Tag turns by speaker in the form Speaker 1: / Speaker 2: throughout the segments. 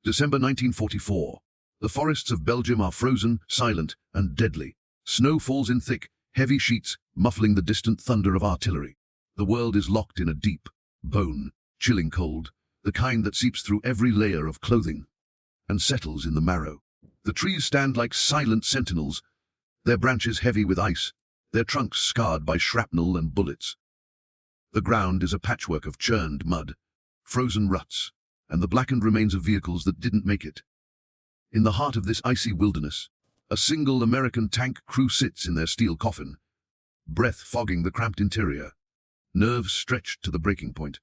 Speaker 1: December 1944. The forests of Belgium are frozen, silent, and deadly. Snow falls in thick, heavy sheets, muffling the distant thunder of artillery. The world is locked in a deep, bone-chilling cold, the kind that seeps through every layer of clothing and settles in the marrow. The trees stand like silent sentinels, their branches heavy with ice, their trunks scarred by shrapnel and bullets. The ground is a patchwork of churned mud, frozen ruts, and the blackened remains of vehicles that didn't make it. In the heart of this icy wilderness, a single American tank crew sits in their steel coffin, breath fogging the cramped interior, nerves stretched to the breaking point.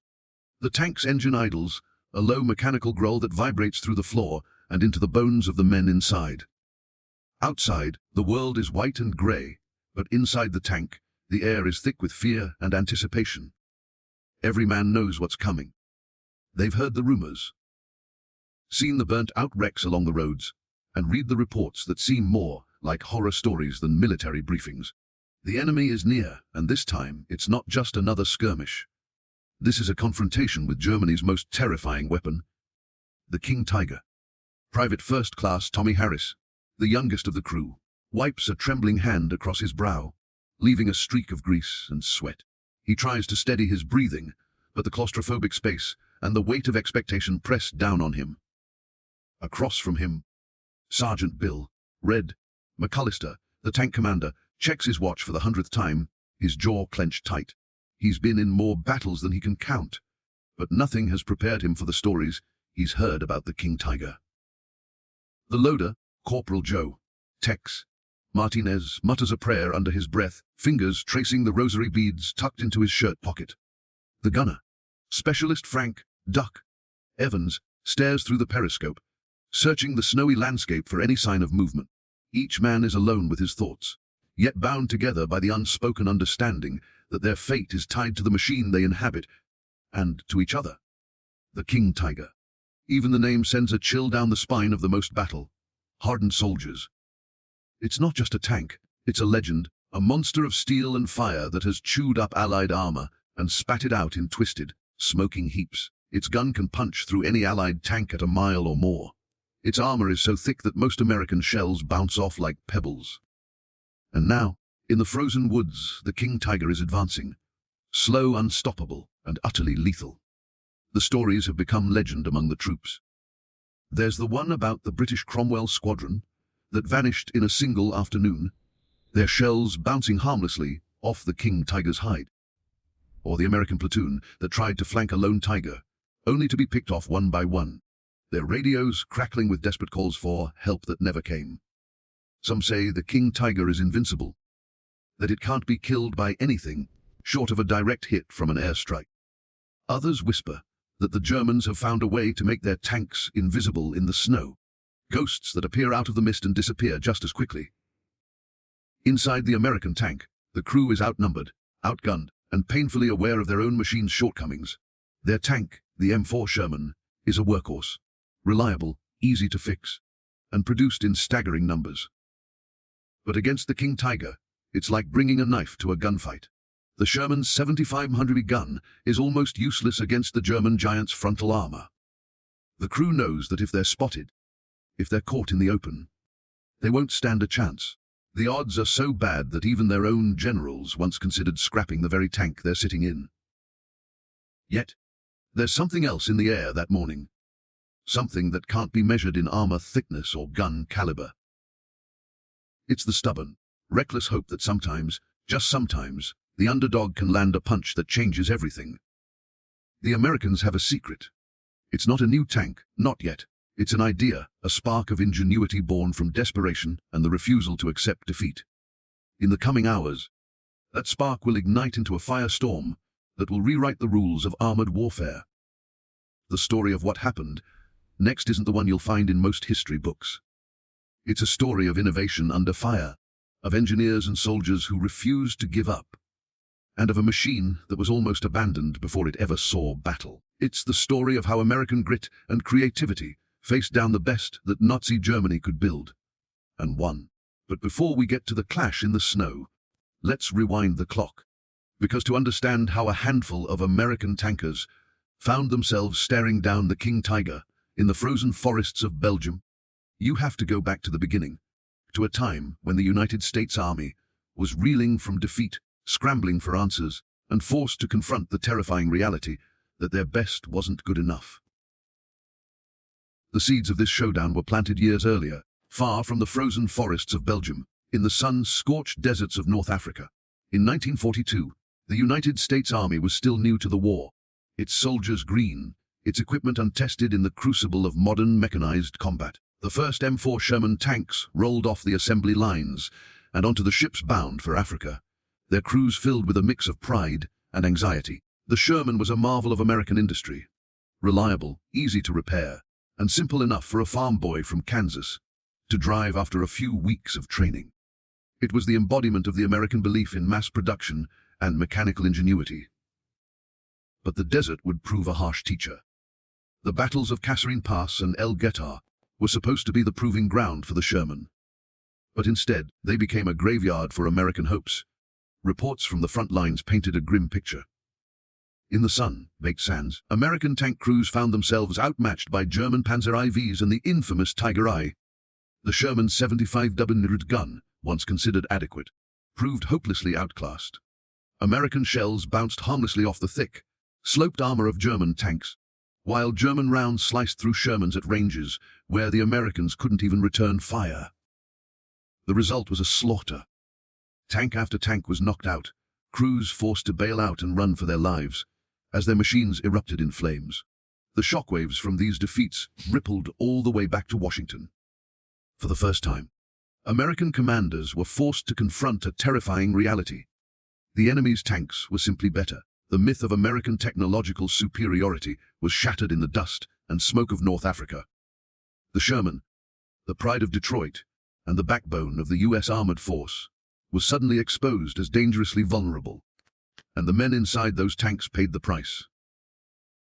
Speaker 1: The tank's engine idles, a low mechanical growl that vibrates through the floor and into the bones of the men inside. Outside, the world is white and grey, but inside the tank, the air is thick with fear and anticipation. Every man knows what's coming. They've heard the rumors, seen the burnt-out wrecks along the roads, and read the reports that seem more like horror stories than military briefings. The enemy is near, and this time it's not just another skirmish. This is a confrontation with Germany's most terrifying weapon, the King Tiger. Private First Class Tommy Harris, the youngest of the crew, wipes a trembling hand across his brow, leaving a streak of grease and sweat. He tries to steady his breathing, but the claustrophobic space and the weight of expectation press down on him. Across from him, Sergeant Bill, Red, McAllister, the tank commander, checks his watch for the 100th time, his jaw clenched tight. He's been in more battles than he can count, but nothing has prepared him for the stories he's heard about the King Tiger. The loader, Corporal Joe Tex Martinez, mutters a prayer under his breath, fingers tracing the rosary beads tucked into his shirt pocket. The gunner, Specialist Frank Duck Evans, stares through the periscope, searching the snowy landscape for any sign of movement. Each man is alone with his thoughts, yet bound together by the unspoken understanding that their fate is tied to the machine they inhabit, and to each other. The King Tiger. Even the name sends a chill down the spine of the most battle-hardened soldiers. It's not just a tank, it's a legend, a monster of steel and fire that has chewed up Allied armor and spat it out in twisted, smoking heaps. Its gun can punch through any Allied tank at a mile or more. Its armor is so thick that most American shells bounce off like pebbles. And now, in the frozen woods, the King Tiger is advancing, slow, unstoppable, and utterly lethal. The stories have become legend among the troops. There's the one about the British Cromwell squadron that vanished in a single afternoon, their shells bouncing harmlessly off the King Tiger's hide. Or the American platoon that tried to flank a lone tiger, only to be picked off one by one, their radios crackling with desperate calls for help that never came. Some say the King Tiger is invincible, that it can't be killed by anything short of a direct hit from an airstrike. Others whisper that the Germans have found a way to make their tanks invisible in the snow, ghosts that appear out of the mist and disappear just as quickly. Inside the American tank, the crew is outnumbered, outgunned, and painfully aware of their own machine's shortcomings. Their tank, the M4 Sherman, is a workhorse, reliable, easy to fix, and produced in staggering numbers. But against the King Tiger, it's like bringing a knife to a gunfight. The Sherman's 7500 gun is almost useless against the German giant's frontal armor. The crew knows that if they're spotted, if they're caught in the open, they won't stand a chance. The odds are so bad that even their own generals once considered scrapping the very tank they're sitting in. Yet, there's something else in the air that morning. Something that can't be measured in armor thickness or gun caliber. It's the stubborn, reckless hope that sometimes, just sometimes, the underdog can land a punch that changes everything. The Americans have a secret. It's not a new tank, not yet. It's an idea, a spark of ingenuity born from desperation and the refusal to accept defeat. In the coming hours, that spark will ignite into a firestorm that will rewrite the rules of armored warfare. The story of what happened next isn't the one you'll find in most history books. It's a story of innovation under fire, of engineers and soldiers who refused to give up, and of a machine that was almost abandoned before it ever saw battle. It's the story of how American grit and creativity faced down the best that Nazi Germany could build, and won. But before we get to the clash in the snow, let's rewind the clock, because to understand how a handful of American tankers found themselves staring down the King Tiger in the frozen forests of Belgium. You have to go back to the beginning, to a time when the United States Army was reeling from defeat, scrambling for answers, and forced to confront the terrifying reality that their best wasn't good enough. The seeds of this showdown were planted years earlier, far from the frozen forests of Belgium, in the sun-scorched deserts of North Africa. In 1942, the United States Army was still new to the war, its soldiers green, its equipment untested in the crucible of modern mechanized combat. The first M4 Sherman tanks rolled off the assembly lines and onto the ships bound for Africa, their crews filled with a mix of pride and anxiety. The Sherman was a marvel of American industry, reliable, easy to repair, and simple enough for a farm boy from Kansas to drive after a few weeks of training. It was the embodiment of the American belief in mass production and mechanical ingenuity. But the desert would prove a harsh teacher. The battles of Kasserine Pass and El Guetar were supposed to be the proving ground for the Sherman. But instead, they became a graveyard for American hopes. Reports from the front lines painted a grim picture. In the sun-baked sands, American tank crews found themselves outmatched by German Panzer IVs and the infamous Tiger I. The Sherman's 75mm gun, once considered adequate, proved hopelessly outclassed. American shells bounced harmlessly off the thick, sloped armor of German tanks, while German rounds sliced through Shermans at ranges where the Americans couldn't even return fire. The result was a slaughter. Tank after tank was knocked out, crews forced to bail out and run for their lives, as their machines erupted in flames. The shockwaves from these defeats rippled all the way back to Washington. For the first time, American commanders were forced to confront a terrifying reality. The enemy's tanks were simply better. The myth of American technological superiority was shattered in the dust and smoke of North Africa. The Sherman, the pride of Detroit, and the backbone of the U.S. Armored Force, was suddenly exposed as dangerously vulnerable, and the men inside those tanks paid the price.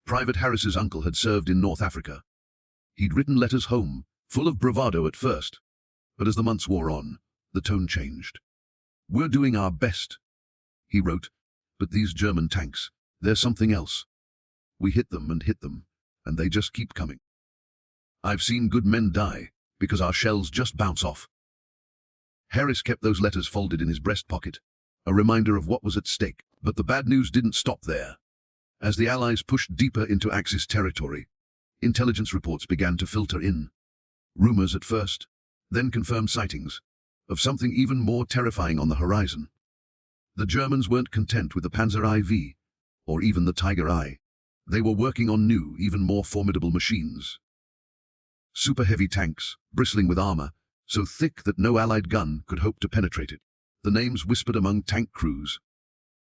Speaker 1: Private Harris's uncle had served in North Africa. He'd written letters home, full of bravado at first, but as the months wore on, the tone changed. "We're doing our best," he wrote, "but these German tanks, they're something else. We hit them, and they just keep coming. I've seen good men die because our shells just bounce off." Harris kept those letters folded in his breast pocket, a reminder of what was at stake. But the bad news didn't stop there. As the Allies pushed deeper into Axis territory, intelligence reports began to filter in. Rumors at first, then confirmed sightings of something even more terrifying on the horizon. The Germans weren't content with the Panzer IV, or even the Tiger I. They were working on new, even more formidable machines. Super heavy tanks, bristling with armor, so thick that no Allied gun could hope to penetrate it. The names whispered among tank crews,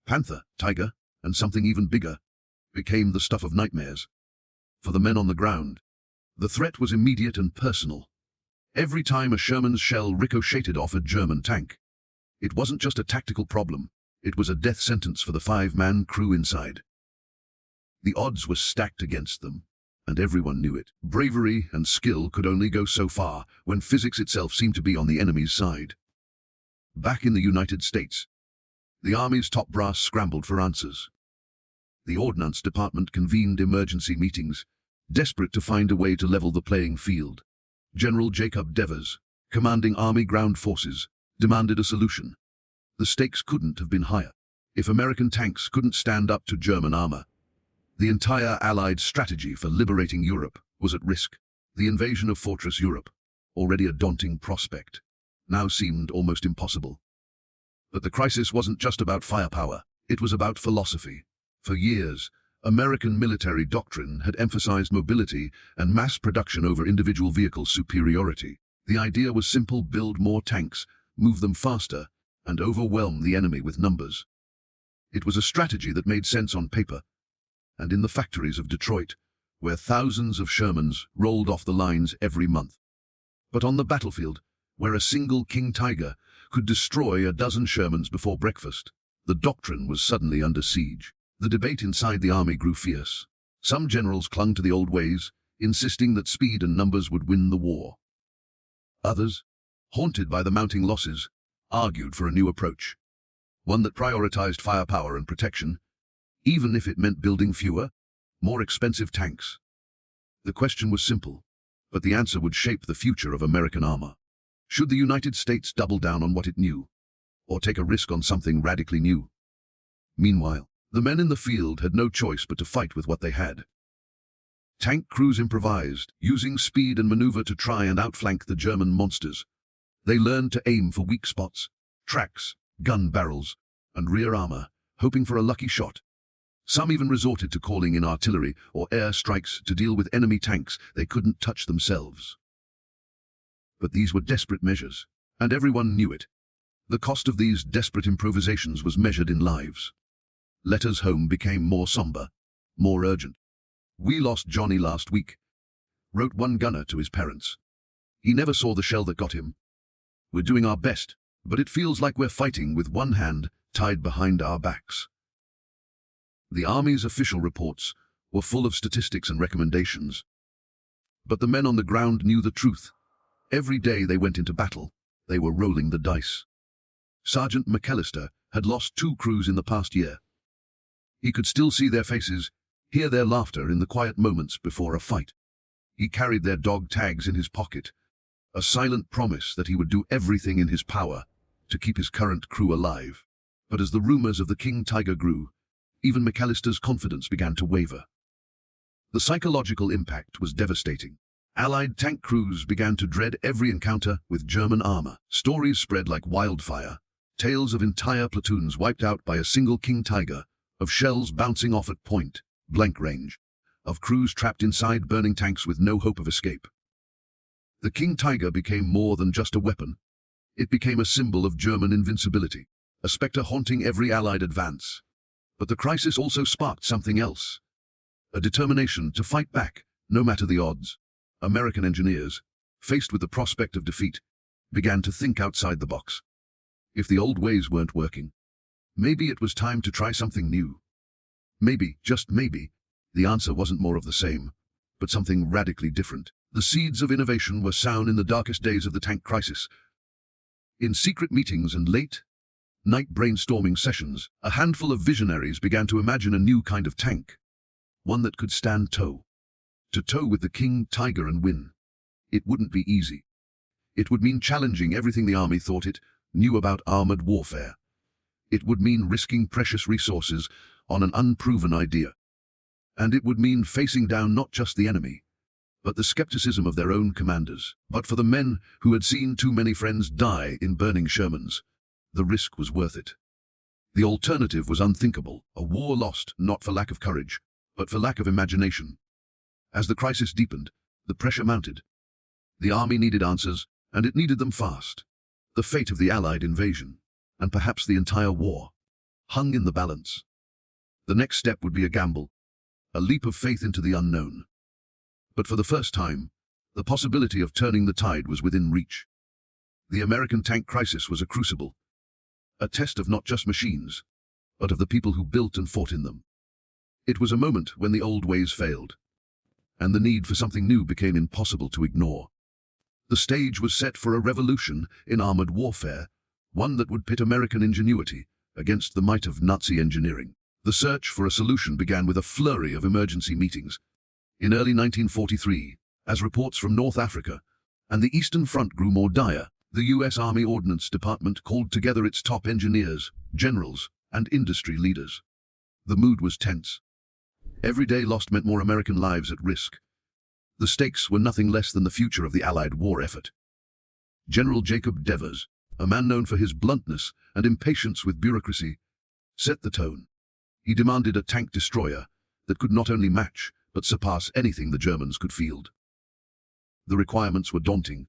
Speaker 1: Panther, Tiger, and something even bigger, became the stuff of nightmares. For the men on the ground, the threat was immediate and personal. Every time a Sherman's shell ricocheted off a German tank, it wasn't just a tactical problem, it was a death sentence for the 5-man crew inside. The odds were stacked against them, and everyone knew it. Bravery and skill could only go so far when physics itself seemed to be on the enemy's side. Back in the United States, the Army's top brass scrambled for answers. The Ordnance Department convened emergency meetings, desperate to find a way to level the playing field. General Jacob Devers, commanding Army ground forces, demanded a solution. The stakes couldn't have been higher. If American tanks couldn't stand up to German armor, the entire Allied strategy for liberating Europe was at risk. The invasion of Fortress Europe, already a daunting prospect, now seemed almost impossible. But the crisis wasn't just about firepower, it was about philosophy. For years, American military doctrine had emphasized mobility and mass production over individual vehicle superiority. The idea was simple: build more tanks, move them faster, and overwhelm the enemy with numbers. It was a strategy that made sense on paper, and in the factories of Detroit, where thousands of Shermans rolled off the lines every month. But on the battlefield, where a single King Tiger could destroy a dozen Shermans before breakfast, the doctrine was suddenly under siege. The debate inside the army grew fierce. Some generals clung to the old ways, insisting that speed and numbers would win the war. Others, haunted by the mounting losses, argued for a new approach, one that prioritized firepower and protection, even if it meant building fewer, more expensive tanks. The question was simple, but the answer would shape the future of American armor. Should the United States double down on what it knew, or take a risk on something radically new? Meanwhile, the men in the field had no choice but to fight with what they had. Tank crews improvised, using speed and maneuver to try and outflank the German monsters. They learned to aim for weak spots, tracks, gun barrels, and rear armor, hoping for a lucky shot. Some even resorted to calling in artillery or air strikes to deal with enemy tanks they couldn't touch themselves. But these were desperate measures, and everyone knew it. The cost of these desperate improvisations was measured in lives. Letters home became more somber, more urgent. "We lost Johnny last week," wrote one gunner to his parents. "He never saw the shell that got him. We're doing our best, but it feels like we're fighting with one hand tied behind our backs." The Army's official reports were full of statistics and recommendations. But the men on the ground knew the truth. Every day they went into battle, they were rolling the dice. Sergeant McAllister had lost 2 crews in the past year. He could still see their faces, hear their laughter in the quiet moments before a fight. He carried their dog tags in his pocket, a silent promise that he would do everything in his power to keep his current crew alive. But as the rumors of the King Tiger grew, even McAllister's confidence began to waver. The psychological impact was devastating. Allied tank crews began to dread every encounter with German armor. Stories spread like wildfire, tales of entire platoons wiped out by a single King Tiger, of shells bouncing off at point-blank range, of crews trapped inside burning tanks with no hope of escape. The King Tiger became more than just a weapon. It became a symbol of German invincibility, a specter haunting every Allied advance. But the crisis also sparked something else, a determination to fight back, no matter the odds. American engineers, faced with the prospect of defeat, began to think outside the box. If the old ways weren't working, maybe it was time to try something new. Maybe, just maybe, the answer wasn't more of the same, but something radically different. The seeds of innovation were sown in the darkest days of the tank crisis. In secret meetings and late-night brainstorming sessions, a handful of visionaries began to imagine a new kind of tank, one that could stand toe-to-toe with the King Tiger and win. It wouldn't be easy. It would mean challenging everything the Army thought it knew about armored warfare. It would mean risking precious resources on an unproven idea. And it would mean facing down not just the enemy, but the skepticism of their own commanders. But for the men who had seen too many friends die in burning Shermans, the risk was worth it. The alternative was unthinkable, a war lost not for lack of courage, but for lack of imagination. As the crisis deepened, the pressure mounted. The Army needed answers, and it needed them fast. The fate of the Allied invasion, and perhaps the entire war, hung in the balance. The next step would be a gamble, a leap of faith into the unknown. But for the first time, the possibility of turning the tide was within reach. The American tank crisis was a crucible, a test of not just machines, but of the people who built and fought in them. It was a moment when the old ways failed, and the need for something new became impossible to ignore. The stage was set for a revolution in armored warfare, one that would pit American ingenuity against the might of Nazi engineering. The search for a solution began with a flurry of emergency meetings. In early 1943, as reports from North Africa and the Eastern Front grew more dire, the U.S. Army Ordnance Department called together its top engineers, generals, and industry leaders. The mood was tense. Every day lost meant more American lives at risk. The stakes were nothing less than the future of the Allied war effort. General Jacob Devers, a man known for his bluntness and impatience with bureaucracy, set the tone. He demanded a tank destroyer that could not only match, but surpass anything the Germans could field. The requirements were daunting.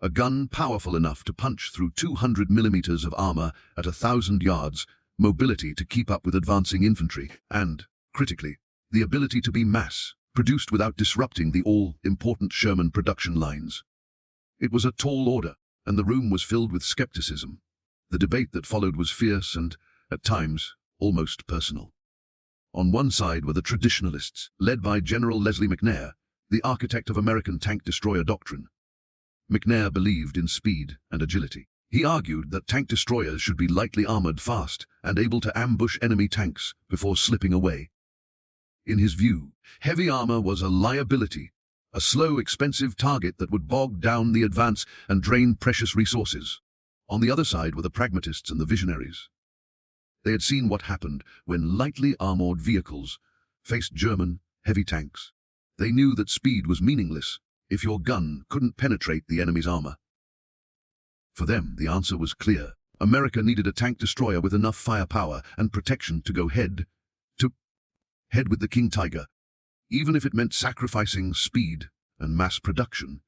Speaker 1: A gun powerful enough to punch through 200 millimeters of armor at 1,000 yards, mobility to keep up with advancing infantry, and, critically, the ability to be mass-produced without disrupting the all-important Sherman production lines. It was a tall order, and the room was filled with skepticism. The debate that followed was fierce and, at times, almost personal. On one side were the traditionalists, led by General Leslie McNair, the architect of American tank destroyer doctrine. McNair believed in speed and agility. He argued that tank destroyers should be lightly armored fast and able to ambush enemy tanks before slipping away. In his view, heavy armor was a liability A slow, expensive target that would bog down the advance and drain precious resources. On the other side were the pragmatists and the visionaries. They had seen what happened when lightly armored vehicles faced German heavy tanks. They knew that speed was meaningless if your gun couldn't penetrate the enemy's armor. For them, the answer was clear. America needed a tank destroyer with enough firepower and protection to go head to head with the King Tiger, even if it meant sacrificing speed and mass production.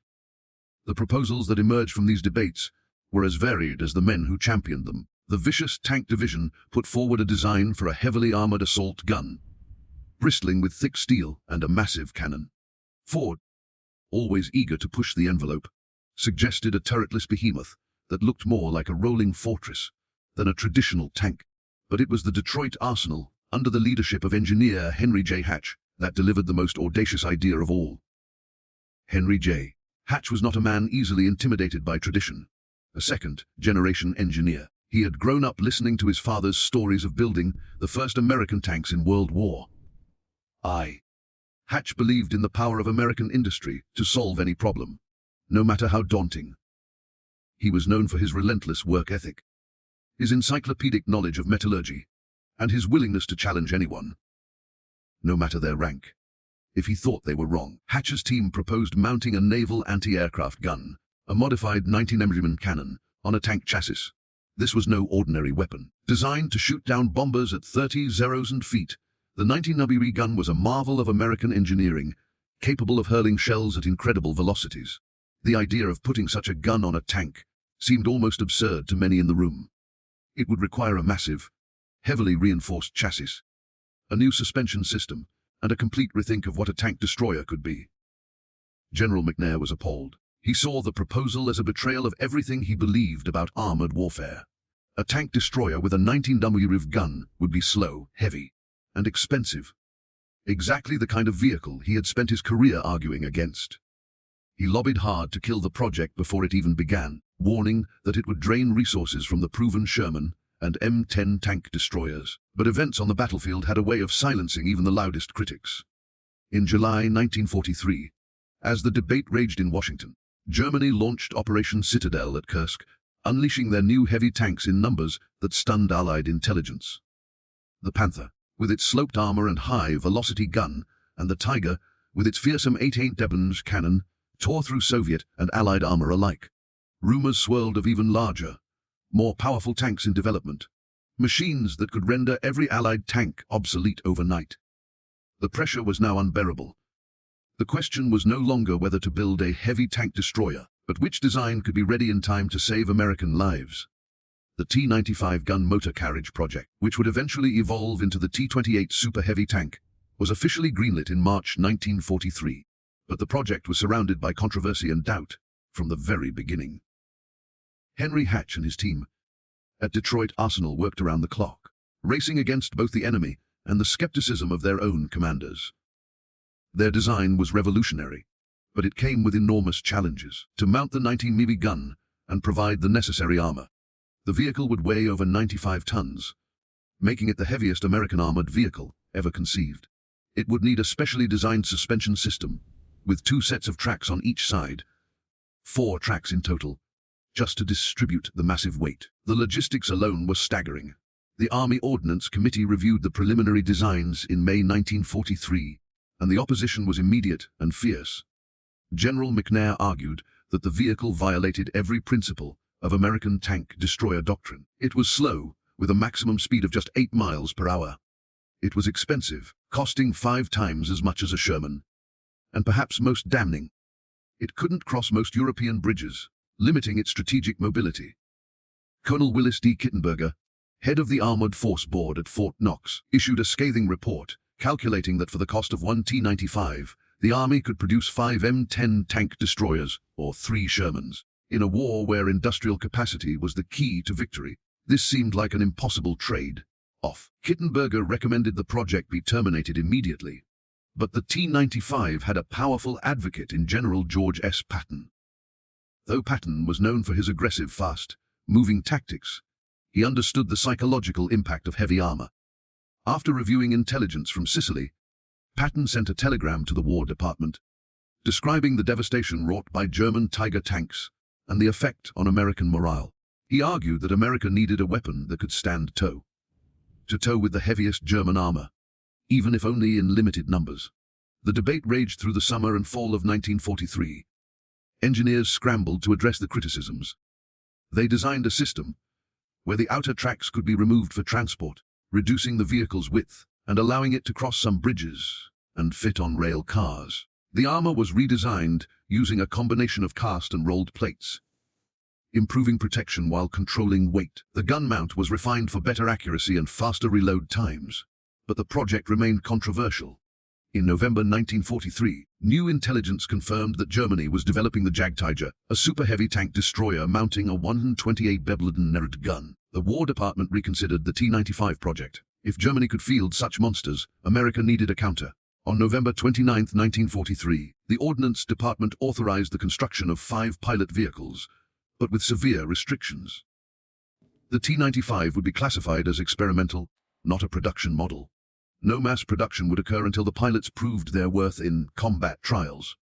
Speaker 1: The proposals that emerged from these debates were as varied as the men who championed them. The vicious tank division put forward a design for a heavily armored assault gun, bristling with thick steel and a massive cannon. Ford, always eager to push the envelope, suggested a turretless behemoth that looked more like a rolling fortress than a traditional tank. But it was the Detroit Arsenal, under the leadership of engineer Henry J. Hatch, that delivered the most audacious idea of all. Henry J. Hatch was not a man easily intimidated by tradition. A second-generation engineer, he had grown up listening to his father's stories of building the first American tanks in World War I. Hatch believed in the power of American industry to solve any problem, no matter how daunting. He was known for his relentless work ethic, his encyclopedic knowledge of metallurgy, and his willingness to challenge anyone, no matter their rank, if he thought they were wrong. Hatch's team proposed mounting a naval anti-aircraft gun, a modified 19mm cannon, on a tank chassis. This was no ordinary weapon. Designed to shoot down bombers at 30,000 feet, the 19mm gun was a marvel of American engineering, capable of hurling shells at incredible velocities. The idea of putting such a gun on a tank seemed almost absurd to many in the room. It would require a massive, heavily reinforced chassis, a new suspension system, and a complete rethink of what a tank destroyer could be. General McNair was appalled. He saw the proposal as a betrayal of everything he believed about armored warfare. A tank destroyer with a 19mm gun would be slow, heavy, and expensive. Exactly the kind of vehicle he had spent his career arguing against. He lobbied hard to kill the project before it even began, warning that it would drain resources from the proven Sherman and M10 tank destroyers. But events on the battlefield had a way of silencing even the loudest critics. In July 1943, as the debate raged in Washington, Germany launched Operation Citadel at Kursk, unleashing their new heavy tanks in numbers that stunned Allied intelligence. The Panther, with its sloped armor and high-velocity gun, and the Tiger, with its fearsome 8.8 cannon, tore through Soviet and Allied armor alike. Rumors swirled of even larger, more powerful tanks in development, machines that could render every Allied tank obsolete overnight. The pressure was now unbearable. The question was no longer whether to build a heavy tank destroyer, but which design could be ready in time to save American lives. The T-95 gun motor carriage project, which would eventually evolve into the T-28 super heavy tank, was officially greenlit in March 1943. But the project was surrounded by controversy and doubt from the very beginning. Henry Hatch and his team at Detroit Arsenal worked around the clock, racing against both the enemy and the skepticism of their own commanders. Their design was revolutionary, but it came with enormous challenges. To mount the 19mm gun and provide the necessary armor, the vehicle would weigh over 95 tons, making it the heaviest American armored vehicle ever conceived. It would need a specially designed suspension system, with 2 sets of tracks on each side, 4 tracks in total, just to distribute the massive weight. The logistics alone were staggering. The Army Ordnance Committee reviewed the preliminary designs in May 1943, and the opposition was immediate and fierce. General McNair argued that the vehicle violated every principle of American tank destroyer doctrine. It was slow, with a maximum speed of just 8 miles per hour. It was expensive, costing 5 times as much as a Sherman. And perhaps most damning, it couldn't cross most European bridges, limiting its strategic mobility. Colonel Willis D. Kittenberger, head of the Armored Force Board at Fort Knox, issued a scathing report, calculating that for the cost of 1 T-95, the Army could produce 5 M10 tank destroyers, or 3 Shermans. In a war where industrial capacity was the key to victory, this seemed like an impossible trade-off. Kittenberger recommended the project be terminated immediately, but the T-95 had a powerful advocate in General George S. Patton. Though Patton was known for his aggressive, fast-moving tactics, he understood the psychological impact of heavy armor. After reviewing intelligence from Sicily, Patton sent a telegram to the War Department, describing the devastation wrought by German Tiger tanks and the effect on American morale. He argued that America needed a weapon that could stand toe-to-toe with the heaviest German armor, even if only in limited numbers. The debate raged through the summer and fall of 1943. Engineers scrambled to address the criticisms. They designed a system where the outer tracks could be removed for transport, reducing the vehicle's width and allowing it to cross some bridges and fit on rail cars. The armor was redesigned using a combination of cast and rolled plates, improving protection while controlling weight. The gun mount was refined for better accuracy and faster reload times, but the project remained controversial. In November 1943, new intelligence confirmed that Germany was developing the Jagdtiger, a super-heavy tank destroyer mounting a 128 Belgian gun. The War Department reconsidered the T-95 project. If Germany could field such monsters, America needed a counter. On November 29, 1943, the Ordnance Department authorized the construction of 5 pilot vehicles, but with severe restrictions. The T-95 would be classified as experimental, not a production model. No mass production would occur until the pilots proved their worth in combat trials.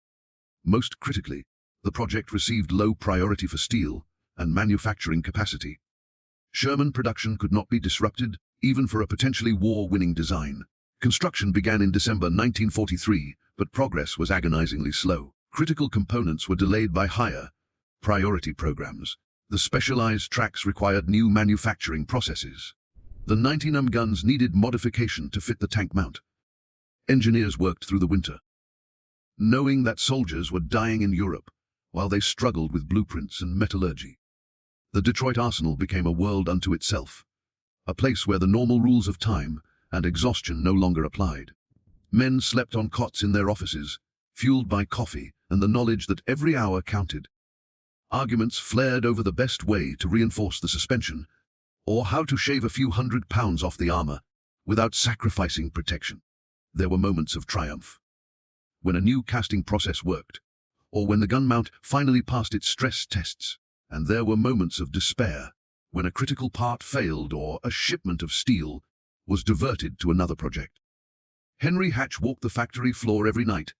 Speaker 1: Most critically, the project received low priority for steel and manufacturing capacity. Sherman production could not be disrupted, even for a potentially war-winning design. Construction began in December 1943, but progress was agonizingly slow. Critical components were delayed by higher priority programs. The specialized tracks required new manufacturing processes. The 90mm guns needed modification to fit the tank mount. Engineers worked through the winter, knowing that soldiers were dying in Europe while they struggled with blueprints and metallurgy. The Detroit Arsenal became a world unto itself, a place where the normal rules of time and exhaustion no longer applied. Men slept on cots in their offices, fueled by coffee and the knowledge that every hour counted. Arguments flared over the best way to reinforce the suspension, or how to shave a few £100 off the armor without sacrificing protection. There were moments of triumph, when a new casting process worked, or when the gun mount finally passed its stress tests, and there were moments of despair, when a critical part failed or a shipment of steel was diverted to another project. Henry Hatch walked the factory floor every night,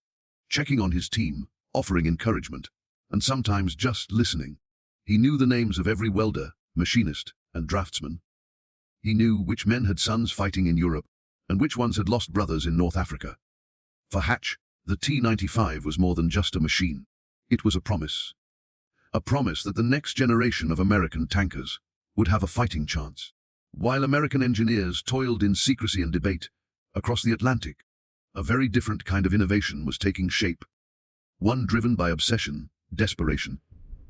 Speaker 1: checking on his team, offering encouragement, and sometimes just listening. He knew the names of every welder, machinist, and draftsman. He knew which men had sons fighting in Europe, and which ones had lost brothers in North Africa. For Hatch, the T-95 was more than just a machine. It was a promise. A promise that the next generation of American tankers would have a fighting chance. While American engineers toiled in secrecy and debate, across the Atlantic, a very different kind of innovation was taking shape. One driven by obsession, desperation,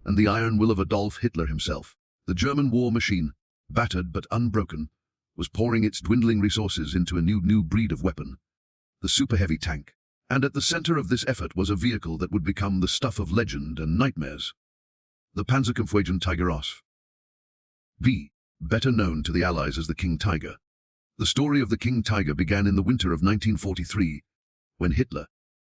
Speaker 1: and the iron will of Adolf Hitler himself. The German war machine, battered but unbroken, was pouring its dwindling resources into a new breed of weapon, the super-heavy tank. And at the center of this effort was a vehicle that would become the stuff of legend and nightmares. The Panzerkampfwagen Tiger.B, better known to the Allies as the King Tiger. The story of the King Tiger began in the winter of 1943, when Hitler,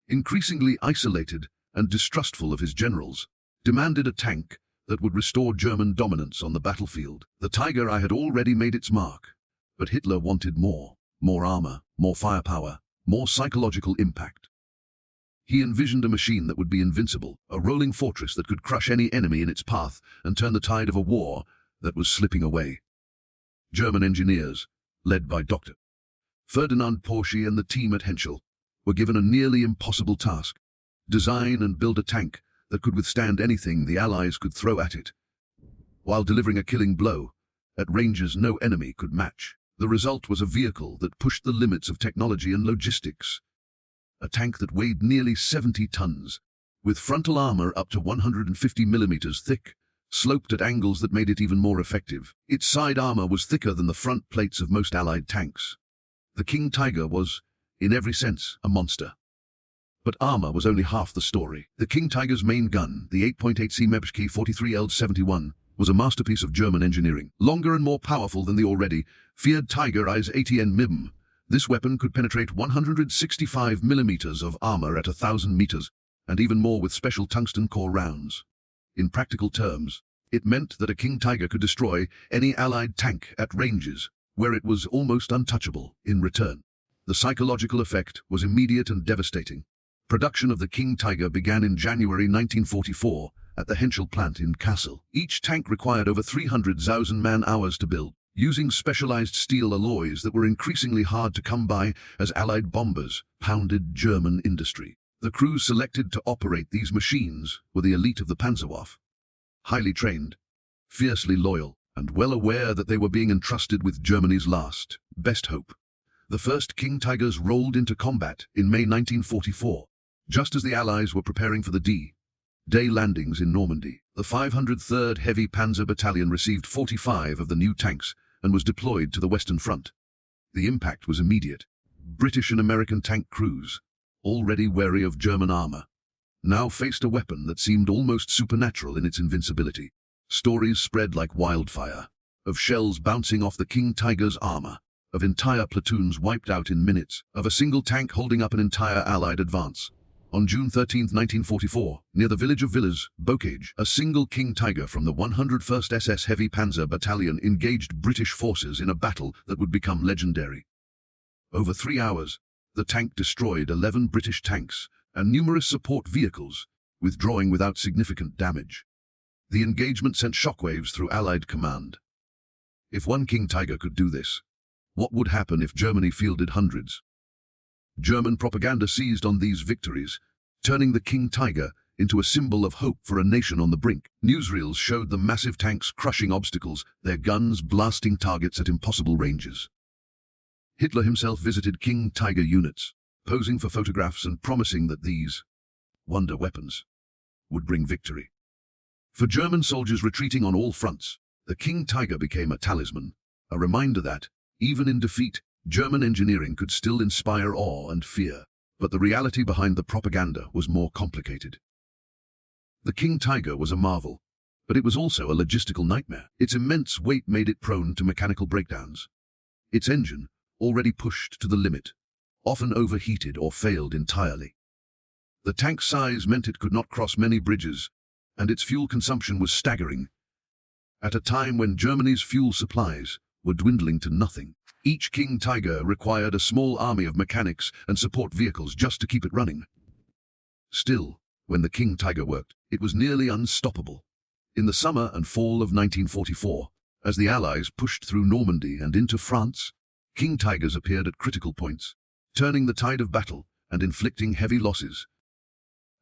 Speaker 1: increasingly isolated and distrustful of his generals, demanded a tank that would restore German dominance on the battlefield. The Tiger I had already made its mark, but Hitler wanted more armor, more firepower, more psychological impact. He envisioned a machine that would be invincible, a rolling fortress that could crush any enemy in its path and turn the tide of a war that was slipping away. German engineers, led by Dr. Ferdinand Porsche and the team at Henschel, were given a nearly impossible task: design and build a tank that could withstand anything the Allies could throw at it, while delivering a killing blow at ranges no enemy could match. The result was a vehicle that pushed the limits of technology and logistics. A tank that weighed nearly 70 tons, with frontal armor up to 150 millimeters thick, sloped at angles that made it even more effective. Its side armor was thicker than the front plates of most Allied tanks. The King Tiger was, in every sense, a monster. But armor was only half the story. The King Tiger's main gun, the 8.8C Mebschke 43L71, was a masterpiece of German engineering. Longer and more powerful than the already feared Tiger IS 80N MIM, this weapon could penetrate 165 millimeters of armor at 1,000 meters, and even more with special tungsten core rounds. In practical terms, it meant that a King Tiger could destroy any Allied tank at ranges where it was almost untouchable. In return, the psychological effect was immediate and devastating. Production of the King Tiger began in January 1944 at the Henschel plant in Kassel. Each tank required over 300,000 man-hours to build, using specialized steel alloys that were increasingly hard to come by as Allied bombers pounded German industry. The crews selected to operate these machines were the elite of the Panzerwaffe, highly trained, fiercely loyal, and well aware that they were being entrusted with Germany's last, best hope. The first King Tigers rolled into combat in May 1944, just as the Allies were preparing for the D-Day landings in Normandy. The 503rd Heavy Panzer Battalion received 45 of the new tanks and was deployed to the Western Front. The impact was immediate. British and American tank crews, already wary of German armor, now faced a weapon that seemed almost supernatural in its invincibility. Stories spread like wildfire, of shells bouncing off the King Tiger's armor, of entire platoons wiped out in minutes, of a single tank holding up an entire Allied advance. On June 13, 1944, near the village of Villers, Bocage, a single King Tiger from the 101st SS Heavy Panzer Battalion engaged British forces in a battle that would become legendary. Over 3 hours, the tank destroyed 11 British tanks and numerous support vehicles, withdrawing without significant damage. The engagement sent shockwaves through Allied command. If one King Tiger could do this, what would happen if Germany fielded hundreds? German propaganda seized on these victories, turning the King Tiger into a symbol of hope for a nation on the brink. Newsreels showed the massive tanks crushing obstacles, their guns blasting targets at impossible ranges. Hitler himself visited King Tiger units, posing for photographs and promising that these wonder weapons would bring victory. For German soldiers retreating on all fronts, the King Tiger became a talisman, a reminder that, even in defeat, German engineering could still inspire awe and fear. But the reality behind the propaganda was more complicated. The King Tiger was a marvel, but it was also a logistical nightmare. Its immense weight made it prone to mechanical breakdowns. Its engine, already pushed to the limit, often overheated or failed entirely. The tank's size meant it could not cross many bridges, and its fuel consumption was staggering. At a time when Germany's fuel supplies were dwindling to nothing, each King Tiger required a small army of mechanics and support vehicles just to keep it running. Still, when the King Tiger worked, it was nearly unstoppable. In the summer and fall of 1944, as the Allies pushed through Normandy and into France, King Tigers appeared at critical points, turning the tide of battle and inflicting heavy losses.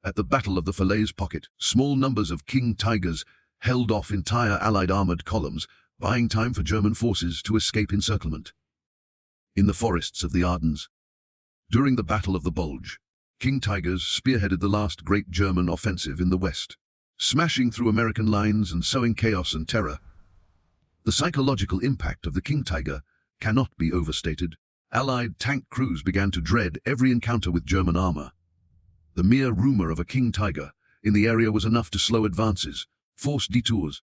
Speaker 1: At the Battle of the Falaise Pocket, small numbers of King Tigers held off entire Allied armored columns, buying time for German forces to escape encirclement. In the forests of the Ardennes, during the Battle of the Bulge, King Tigers spearheaded the last great German offensive in the West, smashing through American lines and sowing chaos and terror. The psychological impact of the King Tiger cannot be overstated. Allied tank crews began to dread every encounter with German armor. The mere rumor of a King Tiger in the area was enough to slow advances, force detours,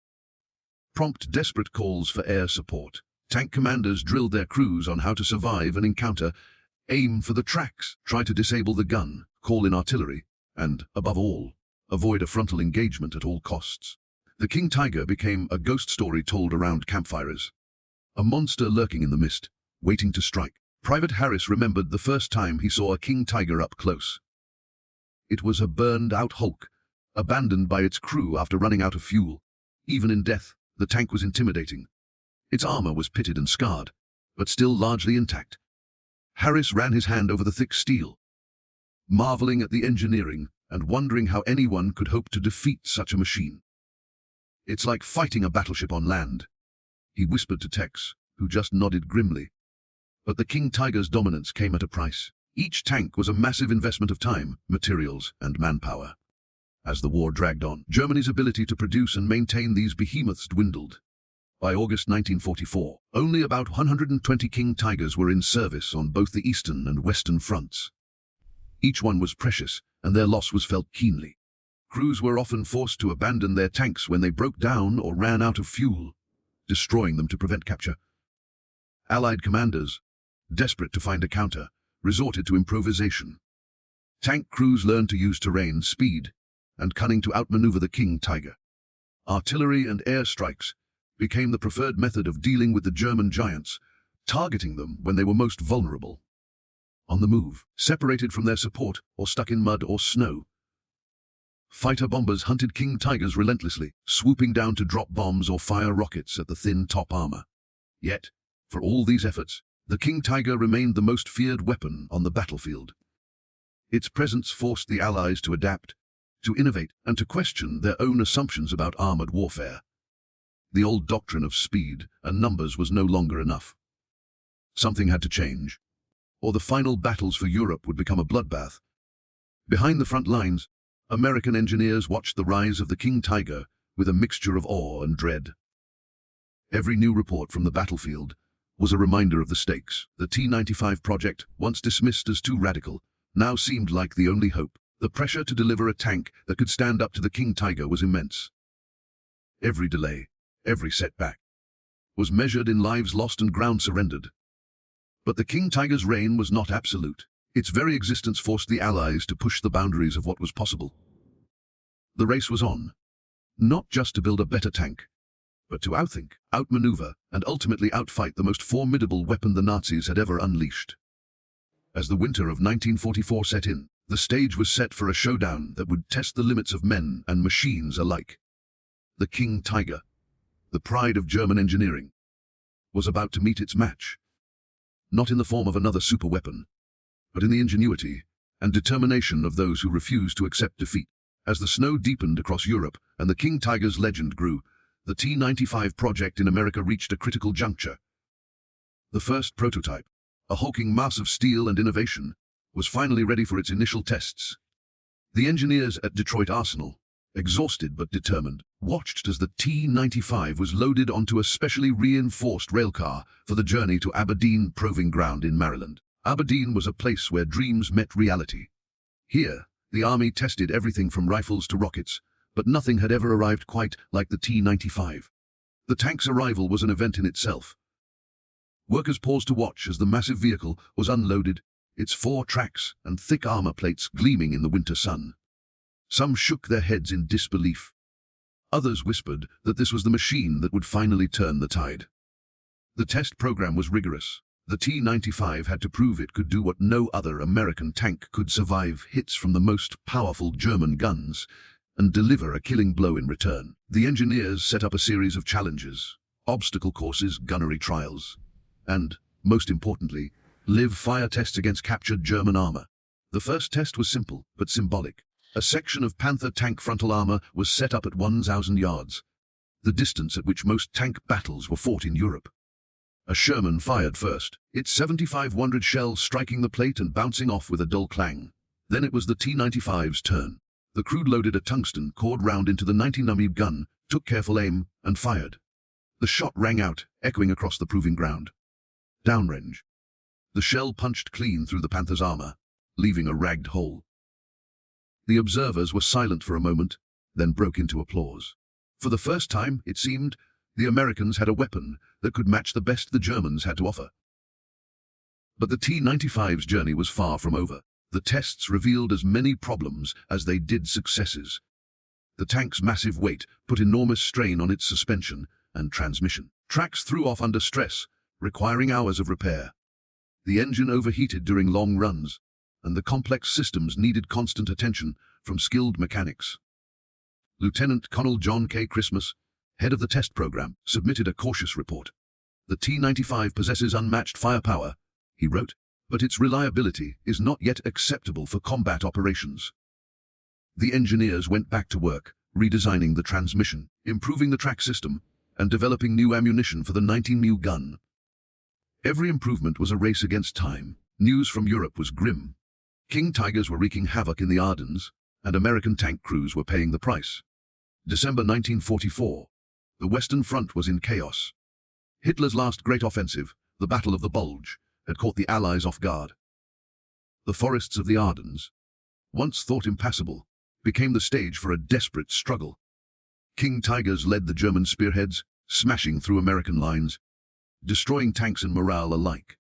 Speaker 1: prompt desperate calls for air support. Tank commanders drilled their crews on how to survive an encounter, aim for the tracks, try to disable the gun, call in artillery, and, above all, avoid a frontal engagement at all costs. The King Tiger became a ghost story told around campfires, a monster lurking in the mist, waiting to strike. Private Harris remembered the first time he saw a King Tiger up close. It was a burned-out hulk, abandoned by its crew after running out of fuel. Even in death, the tank was intimidating. Its armor was pitted and scarred, but still largely intact. Harris ran his hand over the thick steel, marveling at the engineering and wondering how anyone could hope to defeat such a machine. "It's like fighting a battleship on land," he whispered to Tex, who just nodded grimly. But the King Tiger's dominance came at a price. Each tank was a massive investment of time, materials, and manpower. As the war dragged on, Germany's ability to produce and maintain these behemoths dwindled. By August 1944, only about 120 King Tigers were in service on both the eastern and western fronts. Each one was precious, and their loss was felt keenly. Crews were often forced to abandon their tanks when they broke down or ran out of fuel, destroying them to prevent capture. Allied commanders, desperate to find a counter, resorted to improvisation. Tank crews learned to use terrain, speed, and cunning to outmaneuver the King Tiger. Artillery and air strikes became the preferred method of dealing with the German giants, targeting them when they were most vulnerable. on the move, separated from their support or stuck in mud or snow. Fighter bombers hunted King Tigers relentlessly, swooping down to drop bombs or fire rockets at the thin top armor. Yet, for all these efforts, the King Tiger remained the most feared weapon on the battlefield. Its presence forced the Allies to adapt, to innovate, and to question their own assumptions about armored warfare. The old doctrine of speed and numbers was no longer enough. Something had to change, or the final battles for Europe would become a bloodbath. Behind the front lines, American engineers watched the rise of the King Tiger with a mixture of awe and dread. Every new report from the battlefield was a reminder of the stakes. The T-95 project, once dismissed as too radical, now seemed like the only hope. The pressure to deliver a tank that could stand up to the King Tiger was immense. Every delay, every setback, was measured in lives lost and ground surrendered. But the King Tiger's reign was not absolute. Its very existence forced the Allies to push the boundaries of what was possible. The race was on, not just to build a better tank, but to outthink, outmaneuver, and ultimately outfight the most formidable weapon the Nazis had ever unleashed. As the winter of 1944 set in, the stage was set for a showdown that would test the limits of men and machines alike. The King Tiger, the pride of German engineering, was about to meet its match. Not in the form of another superweapon, but in the ingenuity and determination of those who refused to accept defeat. As the snow deepened across Europe and the King Tiger's legend grew, the T-95 project in America reached a critical juncture. The first prototype, a hulking mass of steel and innovation, was finally ready for its initial tests. The engineers at Detroit Arsenal, exhausted but determined, watched as the T-95 was loaded onto a specially reinforced railcar for the journey to Aberdeen Proving Ground in Maryland. Aberdeen was a place where dreams met reality. Here, the army tested everything from rifles to rockets, but nothing had ever arrived quite like the T-95. The tank's arrival was an event in itself. Workers paused to watch as the massive vehicle was unloaded, its 4 tracks and thick armor plates gleaming in the winter sun. Some shook their heads in disbelief. Others whispered that this was the machine that would finally turn the tide. The test program was rigorous. The T-95 had to prove it could do what no other American tank could: survive hits from the most powerful German guns and deliver a killing blow in return. The engineers set up a series of challenges, obstacle courses, gunnery trials, and, most importantly, live fire tests against captured German armor. The first test was simple but symbolic. A section of Panther tank frontal armor was set up at 1,000 yards, the distance at which most tank battles were fought in Europe. A Sherman fired first, its 75-100 shell striking the plate and bouncing off with a dull clang. Then it was the T-95's turn. The crew loaded a tungsten cord round into the 90mm gun, took careful aim, and fired. The shot rang out, echoing across the proving ground. Downrange. The shell punched clean through the Panther's armor, leaving a ragged hole. The observers were silent for a moment, then broke into applause. For the first time, it seemed, the Americans had a weapon that could match the best the Germans had to offer. But the T-95's journey was far from over. The tests revealed as many problems as they did successes. The tank's massive weight put enormous strain on its suspension and transmission. Tracks threw off under stress, requiring hours of repair. The engine overheated during long runs, and the complex systems needed constant attention from skilled mechanics. Lieutenant Colonel John K. Christmas, head of the test program, submitted a cautious report. The T-95 possesses unmatched firepower, he wrote, but its reliability is not yet acceptable for combat operations. The engineers went back to work, redesigning the transmission, improving the track system, and developing new ammunition for the 19mm gun. Every improvement was a race against time. News from Europe was grim. King Tigers were wreaking havoc in the Ardennes, and American tank crews were paying the price. December 1944. The Western Front was in chaos. Hitler's last great offensive, the Battle of the Bulge, had caught the Allies off guard. The forests of the Ardennes, once thought impassable, became the stage for a desperate struggle. King Tigers led the German spearheads, smashing through American lines, destroying tanks and morale alike.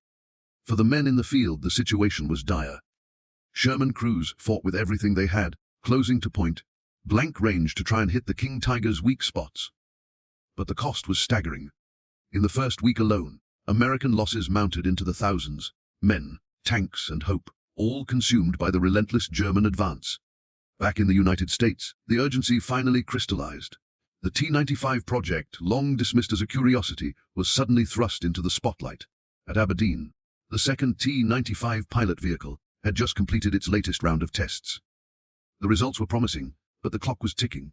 Speaker 1: For the men in the field, the situation was dire. Sherman crews fought with everything they had, closing to point blank range to try and hit the King Tiger's weak spots. But the cost was staggering. In the first week alone, American losses mounted into the thousands: men, tanks, and hope, all consumed by the relentless German advance. Back in the United States, the urgency finally crystallized. The T-95 project, long dismissed as a curiosity, was suddenly thrust into the spotlight. At Aberdeen, the second T-95 pilot vehicle had just completed its latest round of tests. The results were promising, but the clock was ticking.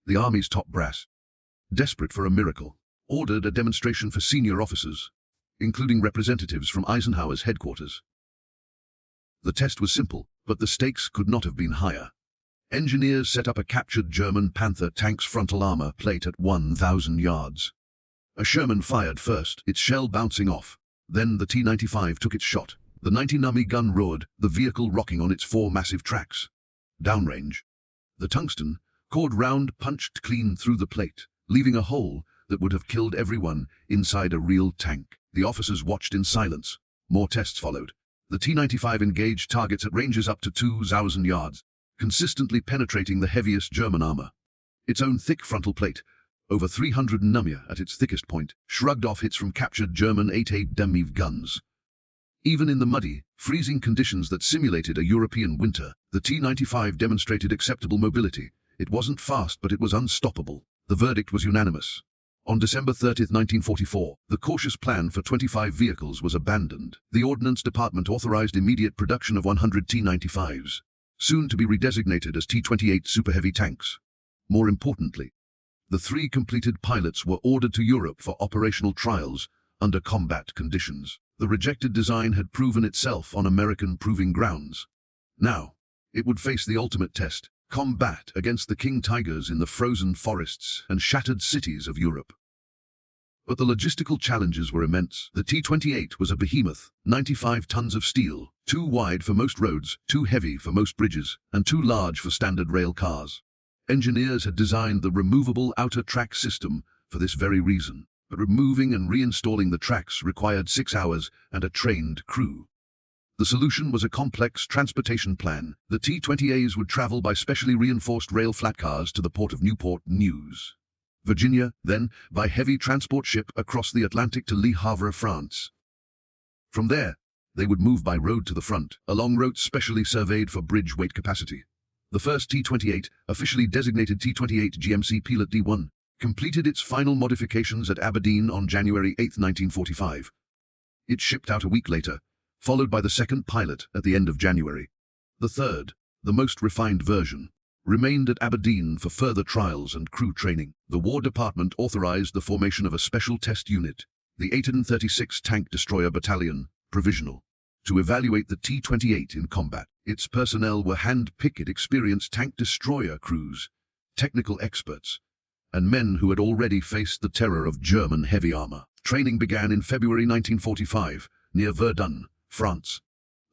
Speaker 1: The Army's top brass, desperate for a miracle, ordered a demonstration for senior officers, including representatives from Eisenhower's headquarters. The test was simple, but the stakes could not have been higher. Engineers set up a captured German Panther tank's frontal armor plate at 1,000 yards. A Sherman fired first, its shell bouncing off. Then the T-95 took its shot. The 90mm gun roared, the vehicle rocking on its 4 massive tracks. Downrange. The tungsten cord round punched clean through the plate, leaving a hole that would have killed everyone inside a real tank. The officers watched in silence. More tests followed. The T-95 engaged targets at ranges up to 2,000 yards, consistently penetrating the heaviest German armor. Its own thick frontal plate, over 300 mm at its thickest point, shrugged off hits from captured German 88mm guns. Even in the muddy, freezing conditions that simulated a European winter, the T-95 demonstrated acceptable mobility. It wasn't fast, but it was unstoppable. The verdict was unanimous. On December 30, 1944, the cautious plan for 25 vehicles was abandoned. The Ordnance Department authorized immediate production of 100 T-95s, soon to be redesignated as T-28 super heavy tanks. More importantly, the 3 completed pilots were ordered to Europe for operational trials under combat conditions. The rejected design had proven itself on American proving grounds. Now, it would face the ultimate test: combat against the king tigers in the frozen forests and shattered cities of Europe. But the logistical challenges were immense. The T-28 was a behemoth, 95 tons of steel, too wide for most roads, too heavy for most bridges, and too large for standard rail cars. Engineers had designed the removable outer track system for this very reason, but removing and reinstalling the tracks required 6 hours and a trained crew. The solution was a complex transportation plan. The T-28s would travel by specially reinforced rail flat cars to the port of Newport News, Virginia, then by heavy transport ship across the Atlantic to Le Havre, France. From there, they would move by road to the front, along routes specially surveyed for bridge weight capacity. The first T-28, officially designated T-28 GMC Pilot D1, completed its final modifications at Aberdeen on January 8, 1945. It shipped out a week later, followed by the second pilot at the end of January. The third, the most refined version, remained at Aberdeen for further trials and crew training. The War Department authorized the formation of a special test unit, the 836 Tank Destroyer Battalion, Provisional, to evaluate the T-28 in combat. Its personnel were hand-picked experienced tank destroyer crews, technical experts, and men who had already faced the terror of German heavy armor. Training began in February 1945, near Verdun, France.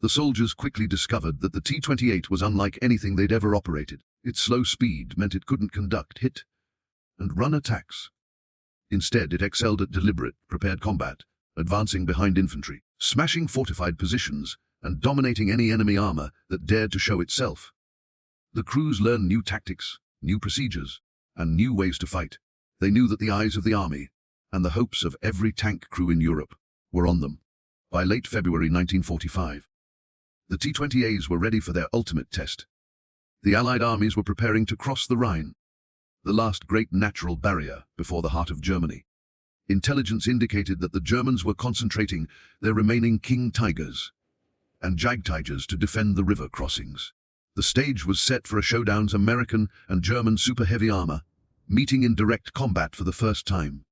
Speaker 1: The soldiers quickly discovered that the T-28 was unlike anything they'd ever operated. Its slow speed meant it couldn't conduct hit and run attacks. Instead, it excelled at deliberate, prepared combat, advancing behind infantry, smashing fortified positions, and dominating any enemy armor that dared to show itself. The crews learned new tactics, new procedures, and new ways to fight. They knew that the eyes of the army, and the hopes of every tank crew in Europe, were on them. By late February 1945, the T-28s were ready for their ultimate test. The Allied armies were preparing to cross the Rhine, the last great natural barrier before the heart of Germany. Intelligence indicated that the Germans were concentrating their remaining King Tigers and Jagdtigers to defend the river crossings. The stage was set for a showdown's American and German super heavy armor, meeting in direct combat for the first time.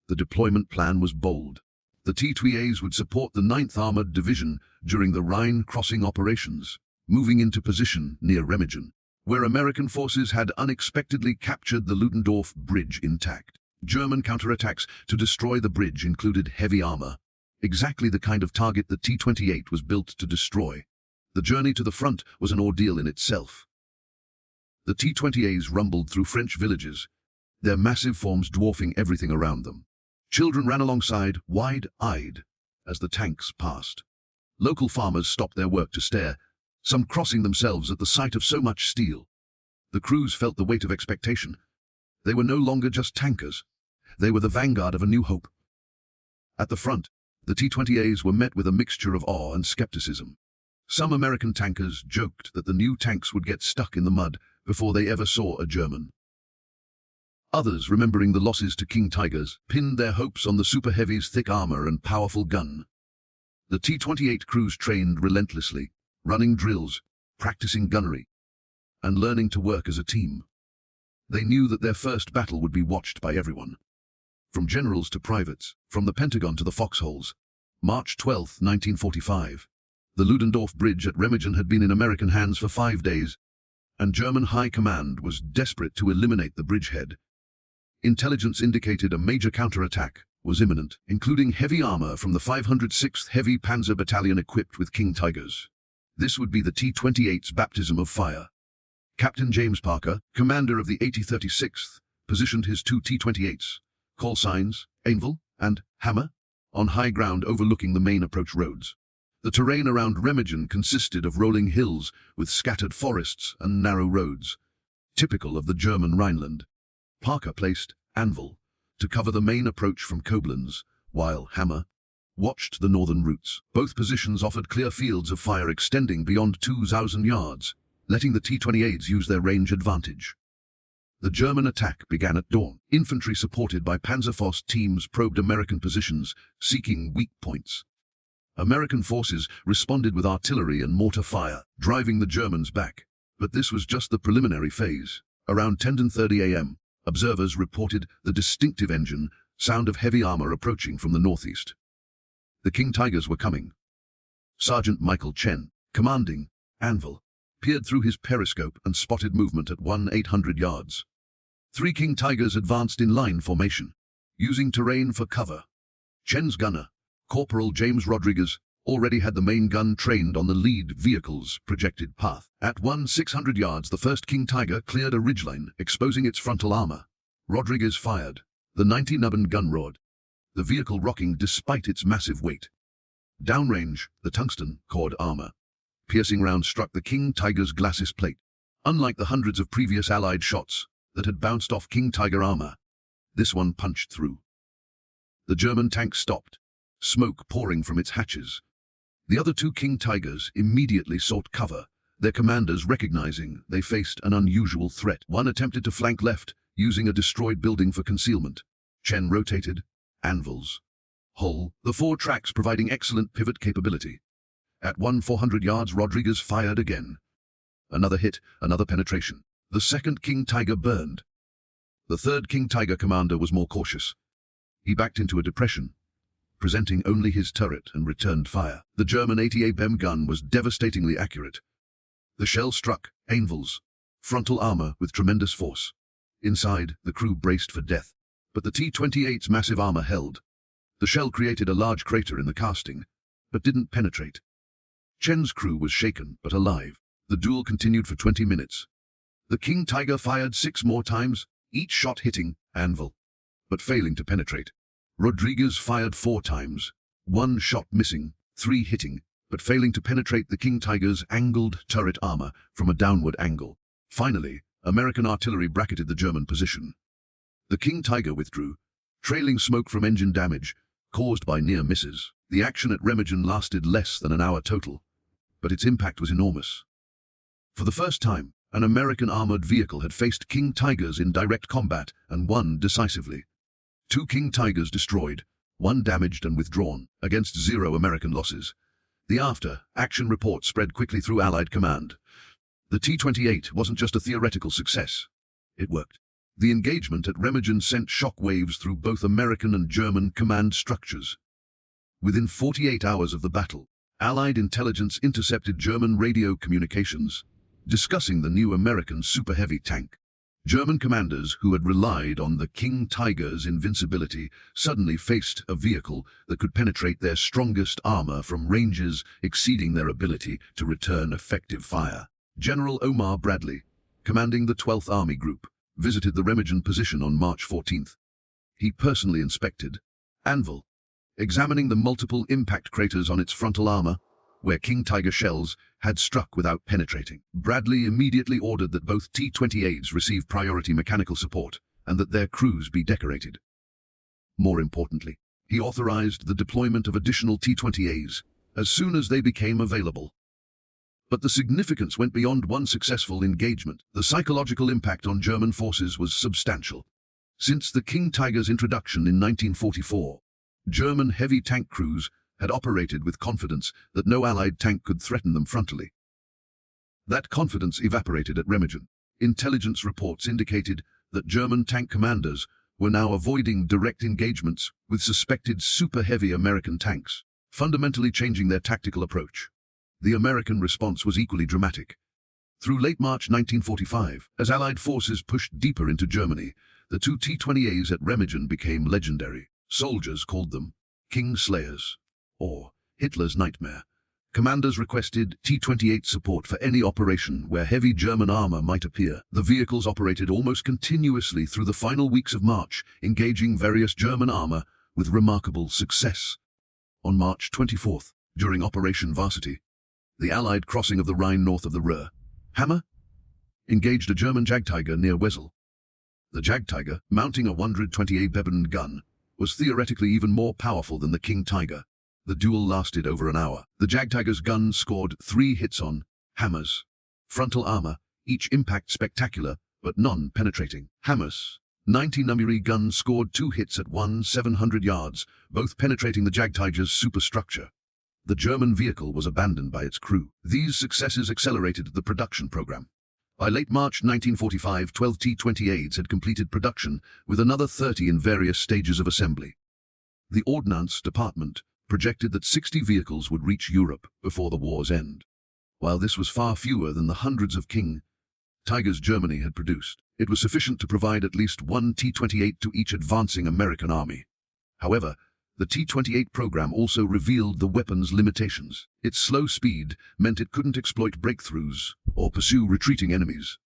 Speaker 1: The deployment plan was bold. The T-28s would support the 9th Armored Division during the Rhine crossing operations, moving into position near Remagen, where American forces had unexpectedly captured the Ludendorff Bridge intact. German counterattacks to destroy the bridge included heavy armor, exactly the kind of target the T-28 was built to destroy. The journey to the front was an ordeal in itself. The T-28s rumbled through French villages, their massive forms dwarfing everything around them. Children ran alongside, wide-eyed, as the tanks passed. Local farmers stopped their work to stare, some crossing themselves at the sight of so much steel. The crews felt the weight of expectation. They were no longer just tankers. They were the vanguard of a new hope. At the front, The T-28s were met with a mixture of awe and skepticism. Some American tankers joked that the new tanks would get stuck in the mud before they ever saw a German. Others, remembering the losses to King Tigers, pinned their hopes on the Super Heavy's thick armor and powerful gun. The T-28 crews trained relentlessly, running drills, practicing gunnery, and learning to work as a team. They knew that their first battle would be watched by everyone. From generals to privates, from the Pentagon to the foxholes. March 12, 1945. The Ludendorff Bridge at Remagen had been in American hands for 5 days, and German high command was desperate to eliminate the bridgehead. Intelligence indicated a major counterattack was imminent, including heavy armor from the 506th Heavy Panzer Battalion equipped with King Tigers. This would be the T-28's baptism of fire. Captain James Parker, commander of the 8036th, positioned his 2 T-28s, call signs, Anvil and Hammer, on high ground overlooking the main approach roads. The terrain around Remagen consisted of rolling hills with scattered forests and narrow roads, typical of the German Rhineland. Parker placed Anvil to cover the main approach from Koblenz, while Hammer watched the northern routes. Both positions offered clear fields of fire extending beyond 2,000 yards, letting the T-28s use their range advantage. The German attack began at dawn. Infantry supported by Panzerfaust teams probed American positions, seeking weak points. American forces responded with artillery and mortar fire, driving the Germans back. But this was just the preliminary phase. Around 10:30 a.m., observers reported the distinctive engine sound of heavy armor approaching from the northeast. The King Tigers were coming. Sergeant Michael Chen, commanding Anvil, peered through his periscope and spotted movement at 1,800 yards. 3 King Tigers advanced in line formation, using terrain for cover. Chen's gunner, Corporal James Rodriguez, already had the main gun trained on the lead vehicle's projected path. At 1,600 yards, the first King Tiger cleared a ridgeline, exposing its frontal armor. Rodriguez fired the 90-Nuben gun rod, the vehicle rocking despite its massive weight. Downrange, the tungsten cord armor piercing round struck the King Tiger's glacis plate. Unlike the hundreds of previous Allied shots that had bounced off King Tiger armor, this one punched through. The German tank stopped, smoke pouring from its hatches. The other 2 King Tigers immediately sought cover, their commanders recognizing they faced an unusual threat. One attempted to flank left, using a destroyed building for concealment. Chen rotated Anvil's hull, the 4 tracks providing excellent pivot capability. At 1,400 yards, Rodriguez fired again. Another hit, another penetration. The second King Tiger burned. The third King Tiger commander was more cautious. He backed into a depression, presenting only his turret, and returned fire. The German 80 ABM gun was devastatingly accurate. The shell struck Anvil's frontal armor with tremendous force. Inside, the crew braced for death. But the T-28's massive armor held. The shell created a large crater in the casting, but didn't penetrate. Chen's crew was shaken, but alive. The duel continued for 20 minutes. The King Tiger fired 6 more times, each shot hitting Anvil, but failing to penetrate. Rodriguez fired 4 times, 1 shot missing, 3 hitting, but failing to penetrate the King Tiger's angled turret armor from a downward angle. Finally, American artillery bracketed the German position. The King Tiger withdrew, trailing smoke from engine damage caused by near misses. The action at Remagen lasted less than an hour total, but its impact was enormous. For the first time, an American armored vehicle had faced King Tigers in direct combat and won decisively. 2 King Tigers destroyed, 1 damaged and withdrawn, against 0 American losses. The after-action report spread quickly through Allied command. The T-28 wasn't just a theoretical success. It worked. The engagement at Remagen sent shock waves through both American and German command structures. Within 48 hours of the battle, Allied intelligence intercepted German radio communications, discussing the new American Super Heavy tank. German commanders who had relied on the King Tiger's invincibility suddenly faced a vehicle that could penetrate their strongest armor from ranges exceeding their ability to return effective fire. General Omar Bradley, commanding the 12th Army Group, visited the Remagen position on March 14th. He personally inspected Anvil, examining the multiple impact craters on its frontal armor, where King Tiger shells had struck without penetrating. Bradley immediately ordered that both T-28s receive priority mechanical support and that their crews be decorated. More importantly, He authorized the deployment of additional T-20As as soon as they became available. But the significance went beyond one successful engagement. The psychological impact on German forces was substantial. Since the King Tiger's introduction in 1944, German heavy tank crews had operated with confidence that no Allied tank could threaten them frontally. That confidence evaporated at Remagen. Intelligence reports indicated that German tank commanders were now avoiding direct engagements with suspected super-heavy American tanks, fundamentally changing their tactical approach. The American response was equally dramatic. Through late March 1945, as Allied forces pushed deeper into Germany, the two T-20As at Remagen became legendary. Soldiers called them King Slayers, or Hitler's Nightmare. Commanders requested T-28 support for any operation where heavy German armor might appear. The vehicles operated almost continuously through the final weeks of March, engaging various German armor with remarkable success. On March 24th, during Operation Varsity, the Allied crossing of the Rhine north of the Ruhr, Hammer engaged a German Jagdtiger near Wesel. The Jagdtiger, mounting a 120 Beben gun, was theoretically even more powerful than the King Tiger. The duel lasted over an hour. The Jagdtiger's gun scored 3 hits on Hammer's frontal armor, each impact spectacular but non-penetrating. Hammer's 90 mm gun scored 2 hits at 700 yards, both penetrating the Jagdtiger's superstructure. The German vehicle was abandoned by its crew. These successes accelerated the production program. By late March 1945, 12 T-28s had completed production, with another 30 in various stages of assembly. The Ordnance Department projected that 60 vehicles would reach Europe before the war's end. While this was far fewer than the hundreds of King Tigers Germany had produced, it was sufficient to provide at least 1 T-28 to each advancing American army. However, the T-28 program also revealed the weapon's limitations. Its slow speed meant it couldn't exploit breakthroughs or pursue retreating enemies.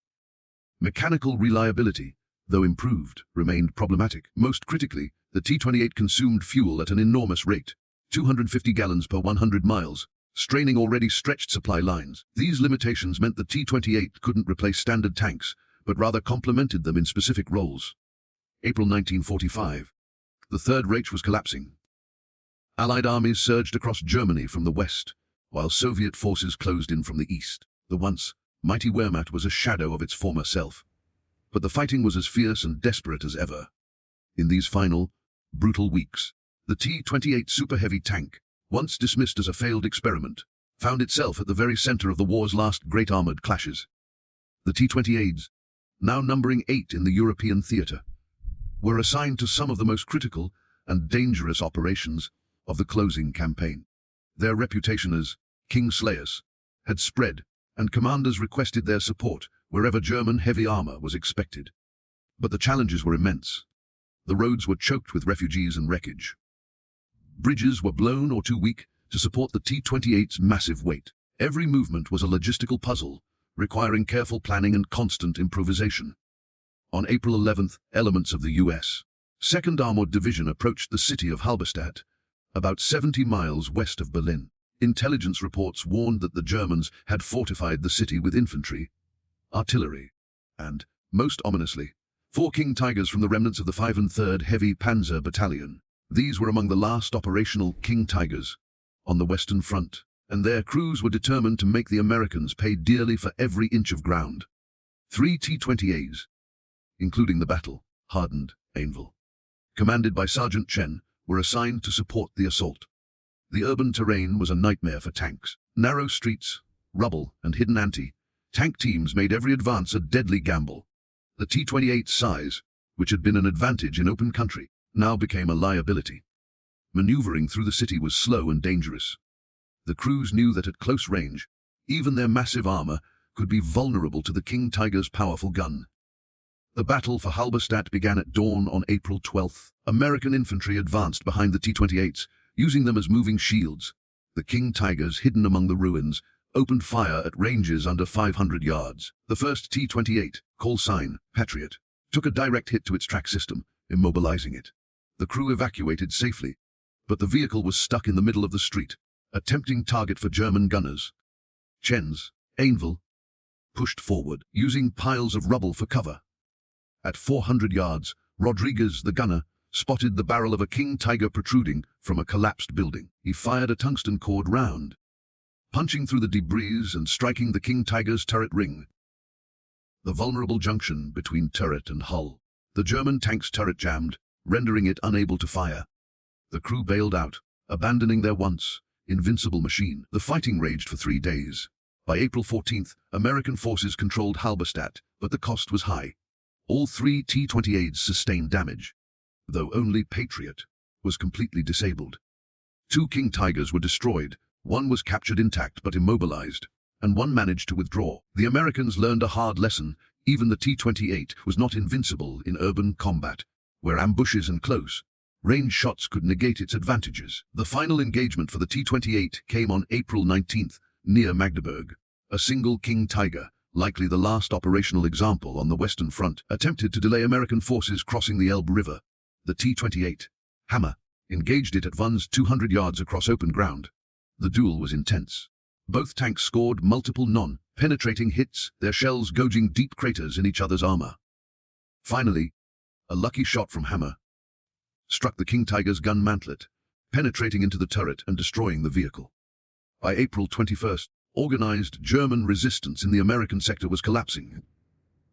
Speaker 1: Mechanical reliability, though improved, remained problematic. Most critically, the T-28 consumed fuel at an enormous rate, 250 gallons per 100 miles, straining already stretched supply lines. These limitations meant the T-28 couldn't replace standard tanks, but rather complemented them in specific roles. April 1945. The Third Reich was collapsing. Allied armies surged across Germany from the west, while Soviet forces closed in from the east. The once mighty Wehrmacht was a shadow of its former self. But the fighting was as fierce and desperate as ever. In these final, brutal weeks, the T-28 super heavy tank, once dismissed as a failed experiment, found itself at the very center of the war's last great armored clashes. The T-28s, now numbering 8 in the European theater, were assigned to some of the most critical and dangerous operations of the closing campaign. Their reputation as King Slayers had spread, and commanders requested their support wherever German heavy armor was expected. But the challenges were immense. The roads were choked with refugees and wreckage. Bridges were blown or too weak to support the T-28's massive weight. Every movement was a logistical puzzle, requiring careful planning and constant improvisation. On April 11th, elements of the U.S. 2nd Armored Division approached the city of Halberstadt, about 70 miles west of Berlin. Intelligence reports warned that the Germans had fortified the city with infantry, artillery, and, most ominously, 4 King Tigers from the remnants of the 5 and 3rd Heavy Panzer Battalion. These were among the last operational King Tigers on the Western Front, and their crews were determined to make the Americans pay dearly for every inch of ground. 3 T-28s, including the battle-hardened Ainville, commanded by Sergeant Chen, were assigned to support the assault. The urban terrain was a nightmare for tanks. Narrow streets, rubble, and hidden anti-tank teams made every advance a deadly gamble. The T-28's size, which had been an advantage in open country, now became a liability. Maneuvering through the city was slow and dangerous. The crews knew that at close range, even their massive armor could be vulnerable to the King Tiger's powerful gun. The battle for Halberstadt began at dawn on April 12th. American infantry advanced behind the T-28s, using them as moving shields. The King Tigers, hidden among the ruins, opened fire at ranges under 500 yards. The first T-28, call sign Patriot, took a direct hit to its track system, immobilizing it. The crew evacuated safely, but the vehicle was stuck in the middle of the street, a tempting target for German gunners. Chen's Ainville pushed forward, using piles of rubble for cover. At 400 yards, Rodriguez, the gunner, spotted the barrel of a King Tiger protruding from a collapsed building. He fired a tungsten cord round, punching through the debris and striking the King Tiger's turret ring, the vulnerable junction between turret and hull. The German tank's turret jammed, rendering it unable to fire. The crew bailed out, abandoning their once invincible machine. The fighting raged for 3 days. By April 14th, American forces controlled Halberstadt, but the cost was high. All 3 T-28s sustained damage, though only Patriot was completely disabled. 2 King Tigers were destroyed, 1 was captured intact but immobilized, and 1 managed to withdraw. The Americans learned a hard lesson. Even the T-28 was not invincible in urban combat, where ambushes and close-range shots could negate its advantages. The final engagement for the T-28 came on April 19th, near Magdeburg. A single King Tiger, likely the last operational example on the Western Front, attempted to delay American forces crossing the Elbe River. The T-28, Hammer, engaged it at Vuns 200 yards across open ground. The duel was intense. Both tanks scored multiple non-penetrating hits, their shells gouging deep craters in each other's armor. Finally, a lucky shot from Hammer struck the King Tiger's gun mantlet, penetrating into the turret and destroying the vehicle. By April 21st, organized German resistance in the American sector was collapsing.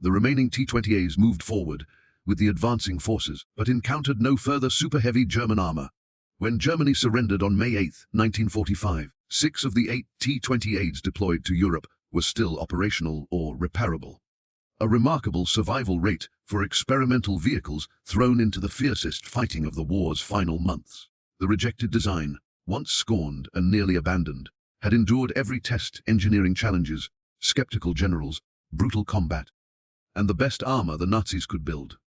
Speaker 1: The remaining T-28s moved forward with the advancing forces, but encountered no further super-heavy German armor. When Germany surrendered on May 8, 1945, 6 of the 8 T-28s deployed to Europe were still operational or repairable. A remarkable survival rate for experimental vehicles thrown into the fiercest fighting of the war's final months. The rejected design, once scorned and nearly abandoned, had endured every test, engineering challenges, skeptical generals, brutal combat, and the best armor the Nazis could build.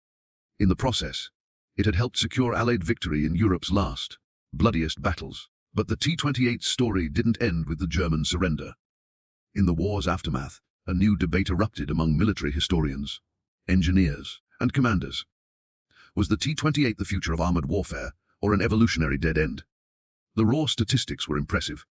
Speaker 1: In the process, it had helped secure Allied victory in Europe's last, bloodiest battles. But the T-28's story didn't end with the German surrender. In the war's aftermath, a new debate erupted among military historians, engineers, and commanders. Was the T-28 the future of armored warfare, or an evolutionary dead end? The raw statistics were impressive.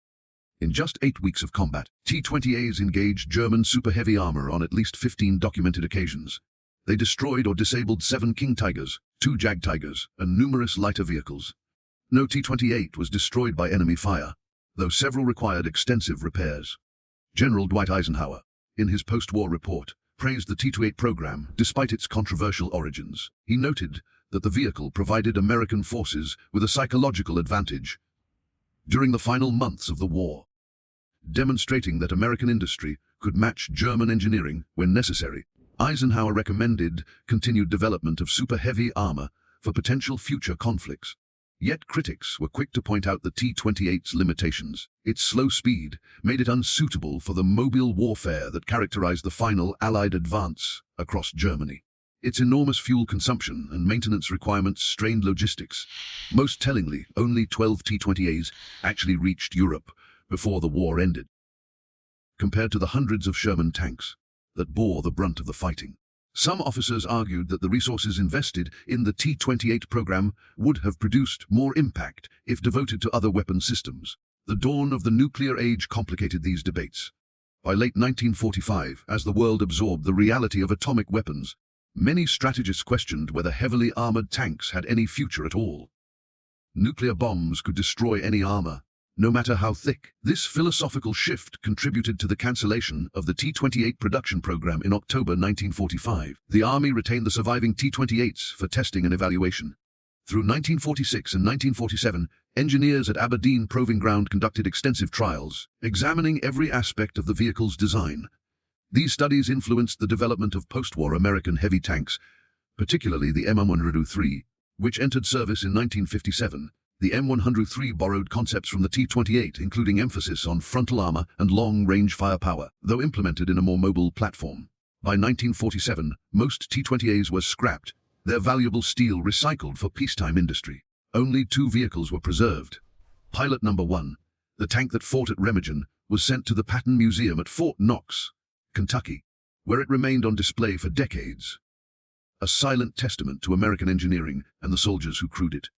Speaker 1: In just 8 weeks of combat, T-28s engaged German super-heavy armor on at least 15 documented occasions. They destroyed or disabled 7 King Tigers, 2 Jag Tigers, and numerous lighter vehicles. No T-28 was destroyed by enemy fire, though several required extensive repairs. General Dwight Eisenhower, in his post-war report, praised the T-28 program despite its controversial origins. He noted that the vehicle provided American forces with a psychological advantage during the final months of the war, demonstrating that American industry could match German engineering when necessary. Eisenhower recommended continued development of super-heavy armor for potential future conflicts. Yet critics were quick to point out the T-28's limitations. Its slow speed made it unsuitable for the mobile warfare that characterized the final Allied advance across Germany. Its enormous fuel consumption and maintenance requirements strained logistics. Most tellingly, only 12 T-28s actually reached Europe before the war ended, compared to the hundreds of Sherman tanks that bore the brunt of the fighting. Some officers argued that the resources invested in the T-28 program would have produced more impact if devoted to other weapon systems. The dawn of the nuclear age complicated these debates. By late 1945, as the world absorbed the reality of atomic weapons, many strategists questioned whether heavily armored tanks had any future at all. Nuclear bombs could destroy any armor, no matter how thick. This philosophical shift contributed to the cancellation of the T-28 production program in October 1945. The Army retained the surviving T-28s for testing and evaluation. Through 1946 and 1947, engineers at Aberdeen Proving Ground conducted extensive trials, examining every aspect of the vehicle's design. These studies influenced the development of post-war American heavy tanks, particularly the M103, which entered service in 1957. The M103 borrowed concepts from the T-28, including emphasis on frontal armor and long-range firepower, though implemented in a more mobile platform. By 1947, most T-28s were scrapped, their valuable steel recycled for peacetime industry. Only 2 vehicles were preserved. Pilot No. 1, the tank that fought at Remagen, was sent to the Patton Museum at Fort Knox, Kentucky, where it remained on display for decades. A silent testament to American engineering and the soldiers who crewed it.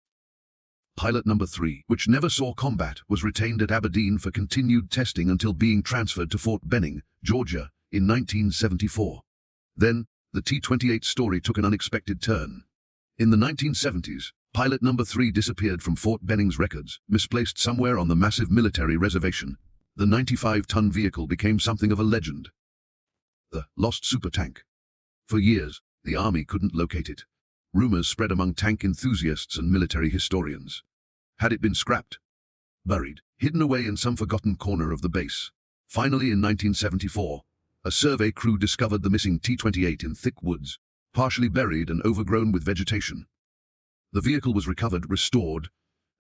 Speaker 1: Pilot No. 3, which never saw combat, was retained at Aberdeen for continued testing until being transferred to Fort Benning, Georgia, in 1974. Then, the T-28 story took an unexpected turn. In the 1970s, Pilot number 3 disappeared from Fort Benning's records, misplaced somewhere on the massive military reservation. The 95-ton vehicle became something of a legend. The lost super tank. For years, the army couldn't locate it. Rumors spread among tank enthusiasts and military historians. Had it been scrapped? Buried? Hidden away in some forgotten corner of the base? Finally, in 1974, a survey crew discovered the missing T-28 in thick woods, partially buried and overgrown with vegetation. The vehicle was recovered, restored,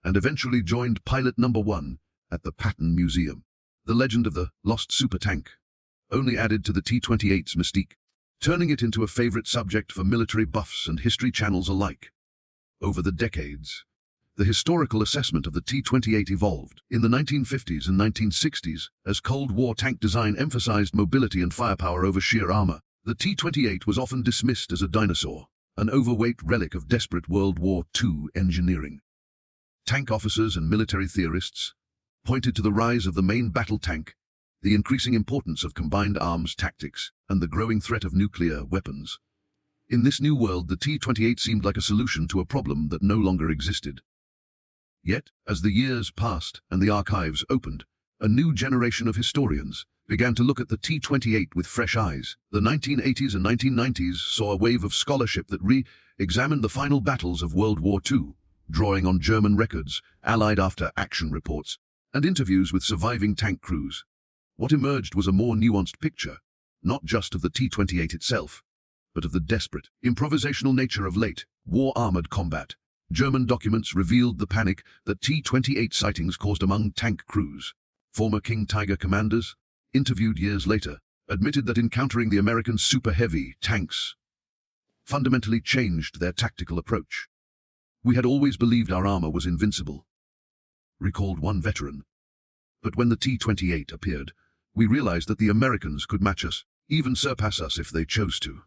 Speaker 1: and eventually joined Pilot number 1 at the Patton Museum. The legend of the lost super tank only added to the T-28's mystique, turning it into a favorite subject for military buffs and history channels alike. Over the decades, the historical assessment of the T-28 evolved. In the 1950s and 1960s, as Cold War tank design emphasized mobility and firepower over sheer armor, the T-28 was often dismissed as a dinosaur, an overweight relic of desperate World War II engineering. Tank officers and military theorists pointed to the rise of the main battle tank, the increasing importance of combined arms tactics, and the growing threat of nuclear weapons. In this new world, the T-28 seemed like a solution to a problem that no longer existed. Yet, as the years passed and the archives opened, a new generation of historians began to look at the T-28 with fresh eyes. The 1980s and 1990s saw a wave of scholarship that re-examined the final battles of World War II, drawing on German records, Allied after-action reports, and interviews with surviving tank crews. What emerged was a more nuanced picture, not just of the T-28 itself, but of the desperate, improvisational nature of late, war-armored combat. German documents revealed the panic that T-28 sightings caused among tank crews. Former King Tiger commanders, interviewed years later, admitted that encountering the American super-heavy tanks fundamentally changed their tactical approach. "We had always believed our armor was invincible," recalled one veteran. "But when the T-28 appeared, we realized that the Americans could match us, even surpass us if they chose to."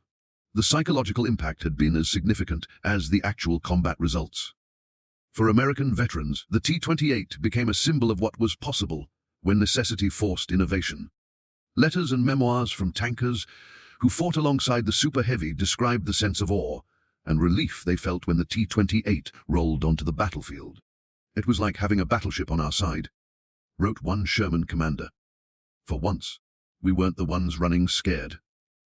Speaker 1: The psychological impact had been as significant as the actual combat results. For American veterans, the T-28 became a symbol of what was possible when necessity forced innovation. Letters and memoirs from tankers who fought alongside the Super Heavy described the sense of awe and relief they felt when the T-28 rolled onto the battlefield. "It was like having a battleship on our side," wrote one Sherman commander. "For once, we weren't the ones running scared."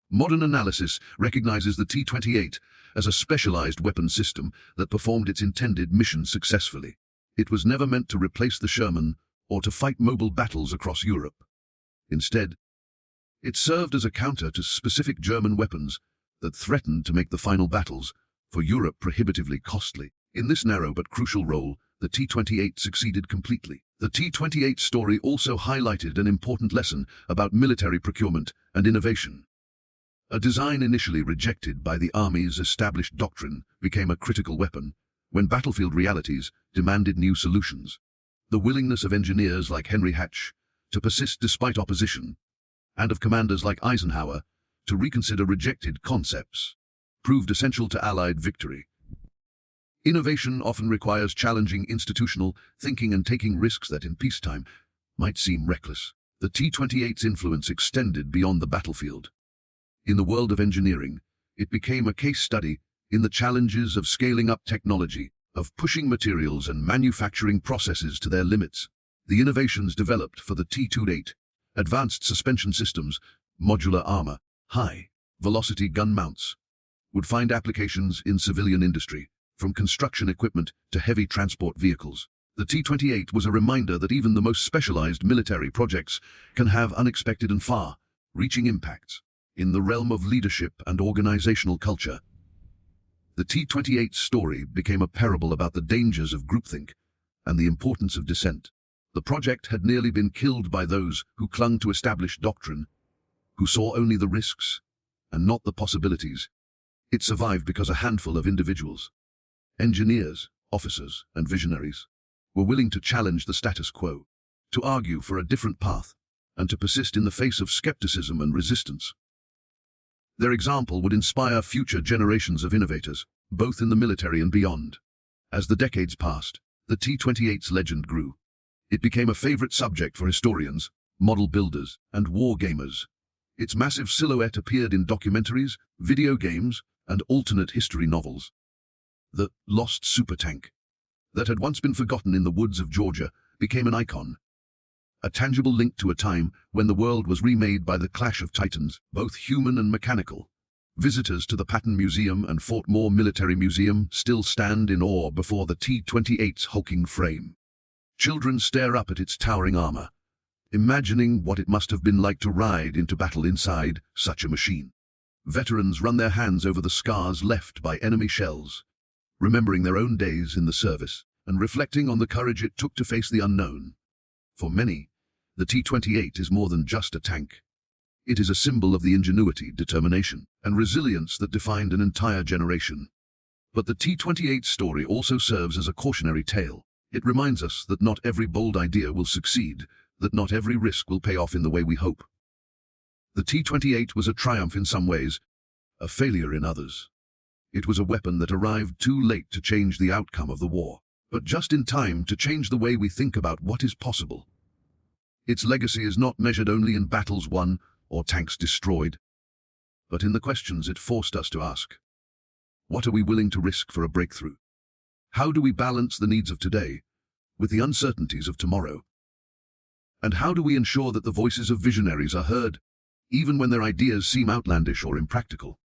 Speaker 1: Modern analysis recognizes the T-28 as a specialized weapon system that performed its intended mission successfully. It was never meant to replace the Sherman or to fight mobile battles across Europe. Instead, it served as a counter to specific German weapons that threatened to make the final battles for Europe prohibitively costly. In this narrow but crucial role, the T-28 succeeded completely. The T-28 story also highlighted an important lesson about military procurement and innovation. A design initially rejected by the Army's established doctrine became a critical weapon when battlefield realities demanded new solutions. The willingness of engineers like Henry Hatch to persist despite opposition, and of commanders like Eisenhower to reconsider rejected concepts, proved essential to Allied victory. Innovation often requires challenging institutional thinking and taking risks that in peacetime might seem reckless. The T-28's influence extended beyond the battlefield. In the world of engineering, it became a case study in the challenges of scaling up technology, of pushing materials and manufacturing processes to their limits. The innovations developed for the T-28, advanced suspension systems, modular armor, high-velocity gun mounts, would find applications in civilian industry, from construction equipment to heavy transport vehicles. The T-28 was a reminder that even the most specialized military projects can have unexpected and far-reaching impacts. In the realm of leadership and organizational culture, the T-28's story became a parable about the dangers of groupthink and the importance of dissent. The project had nearly been killed by those who clung to established doctrine, who saw only the risks and not the possibilities. It survived because a handful of individuals, engineers, officers, and visionaries, were willing to challenge the status quo, to argue for a different path, and to persist in the face of skepticism and resistance. Their example would inspire future generations of innovators, both in the military and beyond. As the decades passed, the T-28's legend grew. It became a favorite subject for historians, model builders, and war gamers. Its massive silhouette appeared in documentaries, video games, and alternate history novels. The lost supertank that had once been forgotten in the woods of Georgia became an icon, a tangible link to a time when the world was remade by the clash of titans, both human and mechanical. Visitors to the Patton Museum and Fort Moore Military Museum still stand in awe before the T-28's hulking frame. Children stare up at its towering armor, imagining what it must have been like to ride into battle inside such a machine. Veterans run their hands over the scars left by enemy shells, remembering their own days in the service and reflecting on the courage it took to face the unknown. For many, the T-28 is more than just a tank. It is a symbol of the ingenuity, determination, and resilience that defined an entire generation. But the T-28 story also serves as a cautionary tale. It reminds us that not every bold idea will succeed, that not every risk will pay off in the way we hope. The T-28 was a triumph in some ways, a failure in others. It was a weapon that arrived too late to change the outcome of the war, but just in time to change the way we think about what is possible. Its legacy is not measured only in battles won or tanks destroyed, but in the questions it forced us to ask. What are we willing to risk for a breakthrough? How do we balance the needs of today with the uncertainties of tomorrow? And how do we ensure that the voices of visionaries are heard, even when their ideas seem outlandish or impractical?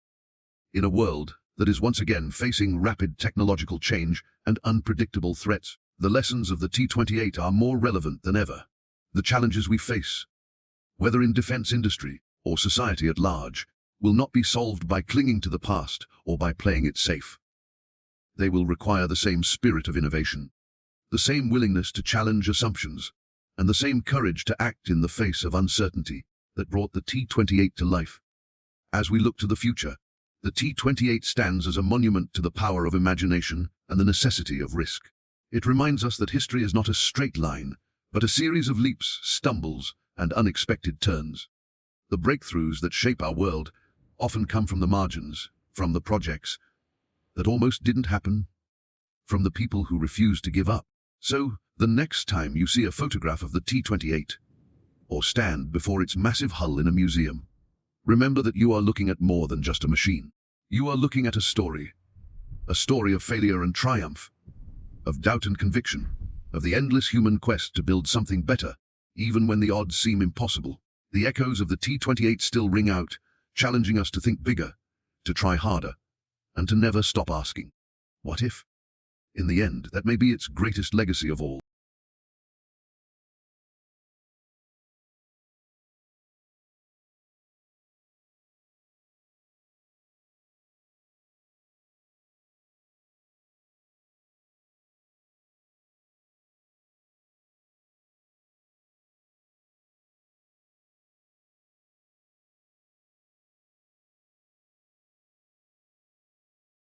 Speaker 1: In a world that is once again facing rapid technological change and unpredictable threats, the lessons of the T-28 are more relevant than ever. The challenges we face, whether in defense industry or society at large, will not be solved by clinging to the past or by playing it safe. They will require the same spirit of innovation, the same willingness to challenge assumptions, and the same courage to act in the face of uncertainty that brought the T-28 to life. As we look to the future, the T-28 stands as a monument to the power of imagination and the necessity of risk. It reminds us that history is not a straight line, but a series of leaps, stumbles, and unexpected turns. The breakthroughs that shape our world often come from the margins, from the projects that almost didn't happen, from the people who refused to give up. So, the next time you see a photograph of the T-28, or stand before its massive hull in a museum, remember that you are looking at more than just a machine. You are looking at a story of failure and triumph, of doubt and conviction, of the endless human quest to build something better, even when the odds seem impossible. The echoes of the T-28 still ring out, challenging us to think bigger, to try harder, and to never stop asking, what if? In the end, that may be its greatest legacy of all.